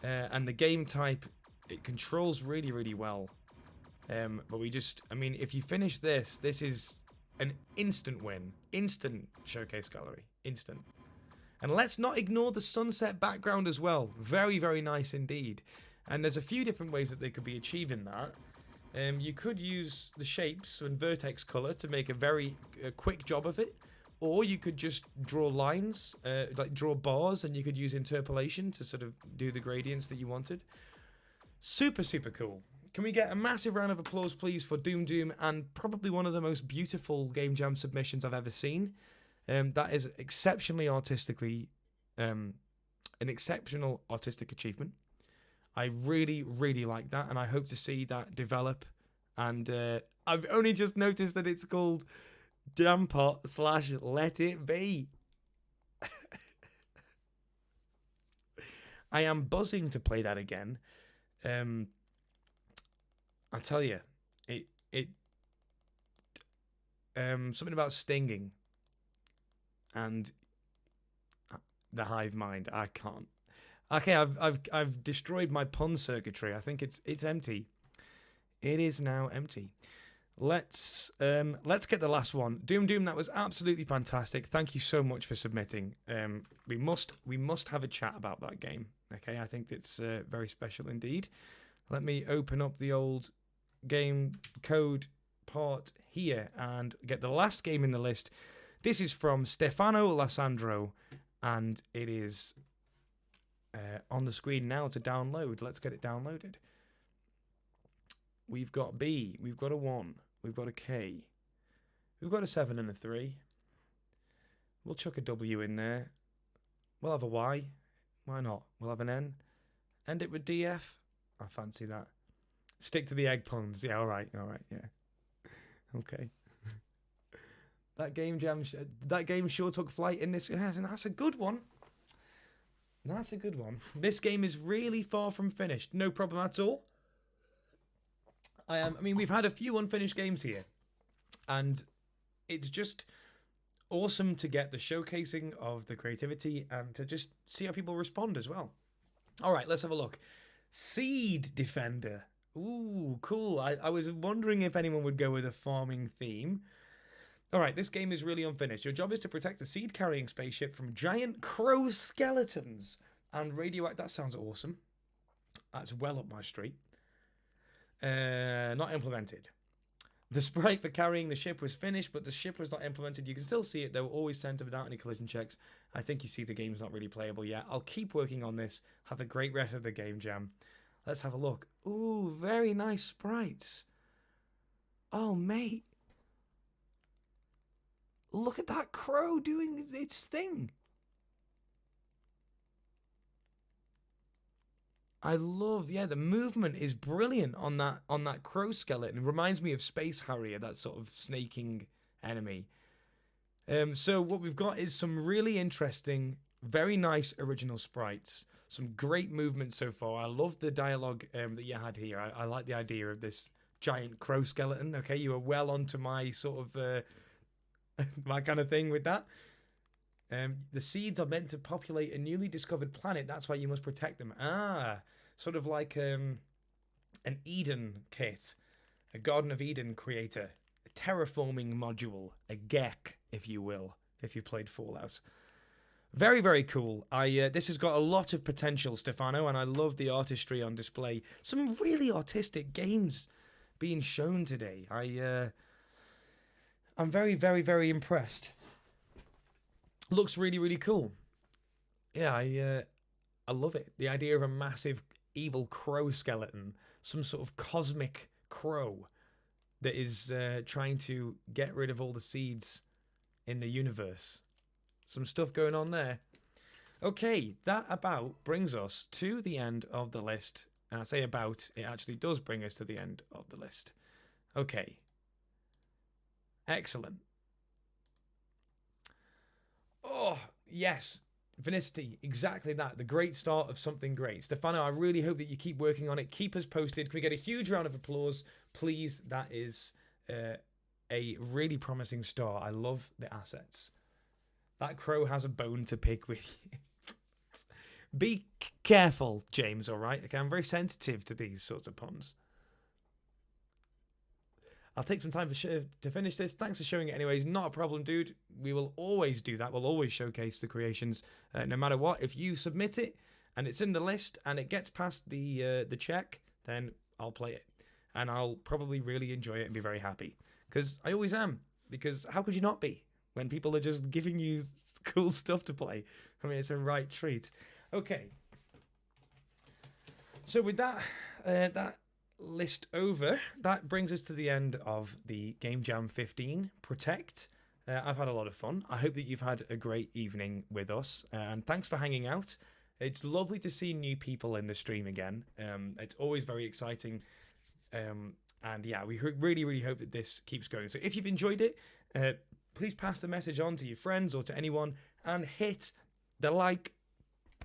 And the game type, it controls really, really well. But I mean, if you finish this is an instant win. Instant showcase gallery. Instant. And let's not ignore the sunset background as well. Very, very nice indeed. And there's a few different ways that they could be achieving that. You could use the shapes and vertex color to make a very quick job of it. Or you could just draw lines, like draw bars, and you could use interpolation to sort of do the gradients that you wanted. Super, super cool. Can we get a massive round of applause, please, for Doom Doom, and probably one of the most beautiful Game Jam submissions I've ever seen. That is exceptionally artistically, an exceptional artistic achievement. I really, really like that, and I hope to see that develop. And I've only just noticed that it's called Jampot/Let It Be. I am buzzing to play that again. I tell you, it something about stinging and the hive mind. I can't. Okay, I've destroyed my pun circuitry. I think it's empty. It is now empty. Let's get the last one. Doom, that was absolutely fantastic. Thank you so much for submitting. We must have a chat about that game. Okay, I think it's very special indeed. Let me open up the old game code part here and get the last game in the list. This is from Stefano Lasandro, and it is on the screen now to download. Let's get it downloaded. We've got B, we've got a 1, we've got a K, we've got a 7 and a 3. We'll chuck a W in there. We'll have a Y. Why not? We'll have an N. End it with DF. I fancy that. Stick to the egg puns. Yeah, all right, yeah. Okay. That game sure took flight in this. Yes, and that's a good one. That's a good one. This game is really far from finished. No problem at all. I mean, we've had a few unfinished games here, and it's just awesome to get the showcasing of the creativity and to just see how people respond as well. All right, let's have a look. Seed Defender. Ooh, cool. I was wondering if anyone would go with a farming theme. All right, this game is really unfinished. Your job is to protect a seed-carrying spaceship from giant crow skeletons and radioactive. That sounds awesome. That's well up my street. Not implemented. The sprite for carrying the ship was finished, but the ship was not implemented. You can still see it, though. Always center without any collision checks. I think you see the game's not really playable yet. I'll keep working on this. Have a great rest of the game jam. Let's have a look. Ooh, very nice sprites. Oh, mate. Look at that crow doing its thing. I love, the movement is brilliant on that crow skeleton. It reminds me of Space Harrier, that sort of snaking enemy. So what we've got is some really interesting, very nice original sprites. Some great movement so far. I love the dialogue that you had here. I like the idea of this giant crow skeleton. Okay, you were well onto my sort of my kind of thing with that. The seeds are meant to populate a newly discovered planet. That's why you must protect them. Sort of like an Eden kit, a Garden of Eden creator, a terraforming module, a GEC, if you will, if you've played Fallout. Very, very cool. This has got a lot of potential, Stefano, and I love the artistry on display. Some really artistic games being shown today. I'm very, very, very impressed. Looks really, really cool. Yeah, I love it. The idea of a massive evil crow skeleton, some sort of cosmic crow that is trying to get rid of all the seeds in the universe. Some stuff going on there. Okay, that about brings us to the end of the list. And I say about, it actually does bring us to the end of the list. Okay. Excellent. Oh, yes. Vinicity, exactly that. The great start of something great. Stefano, I really hope that you keep working on it. Keep us posted. Can we get a huge round of applause, please? That is a really promising start. I love the assets. That crow has a bone to pick with you. Be careful, James, all right? Okay, I'm very sensitive to these sorts of puns. I'll take some time to finish this. Thanks for showing it anyways. Not a problem, dude. We will always do that. We'll always showcase the creations no matter what. If you submit it and it's in the list and it gets past the check, then I'll play it. And I'll probably really enjoy it and be very happy. Because I always am. Because how could you not be when people are just giving you cool stuff to play? I mean, it's a right treat. Okay. So with that, that list over, that brings us to the end of the Game Jam 15 Protect. I've had a lot of fun. I hope that you've had a great evening with us, and thanks for hanging out. It's lovely to see new people in the stream again. It's always very exciting. And yeah, we really, really hope that this keeps going. So if you've enjoyed it, please pass the message on to your friends or to anyone and hit the like,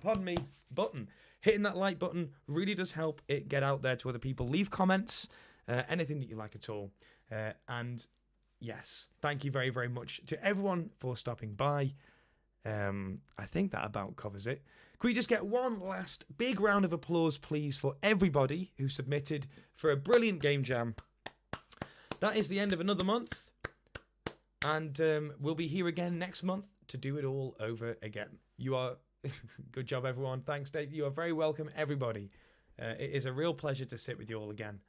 button. Hitting that like button really does help it get out there to other people. Leave comments, anything that you like at all. And yes, thank you very, very much to everyone for stopping by. I think that about covers it. Can we just get one last big round of applause, please, for everybody who submitted for a brilliant game jam. That is the end of another month. And we'll be here again next month to do it all over again. You are... Good job, everyone. Thanks, Dave. You are very welcome, everybody. It is a real pleasure to sit with you all again.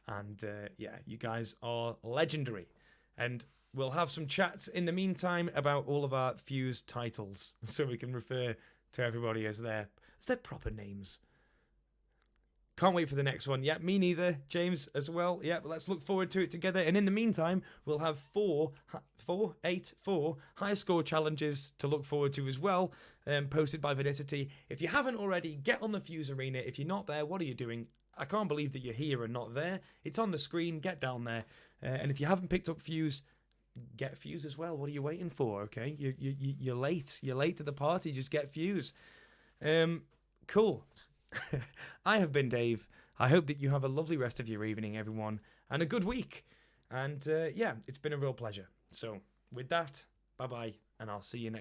And yeah, you guys are legendary. And we'll have some chats in the meantime about all of our FUZE titles so we can refer to everybody as their proper names. Can't wait for the next one. Yeah, me neither. James as well. Yeah, but let's look forward to it together. And in the meantime, we'll have four high score challenges to look forward to as well, posted by Venicity. If you haven't already, get on the FUZE Arena. If you're not there, what are you doing? I can't believe that you're here and not there. It's on the screen. Get down there. And if you haven't picked up FUZE, get FUZE as well. What are you waiting for? Okay, you're late. You're late to the party. Just get FUZE. Cool. I have been Dave. I hope that you have a lovely rest of your evening, everyone, and a good week. And yeah, it's been a real pleasure. So with that, bye bye, and I'll see you next week.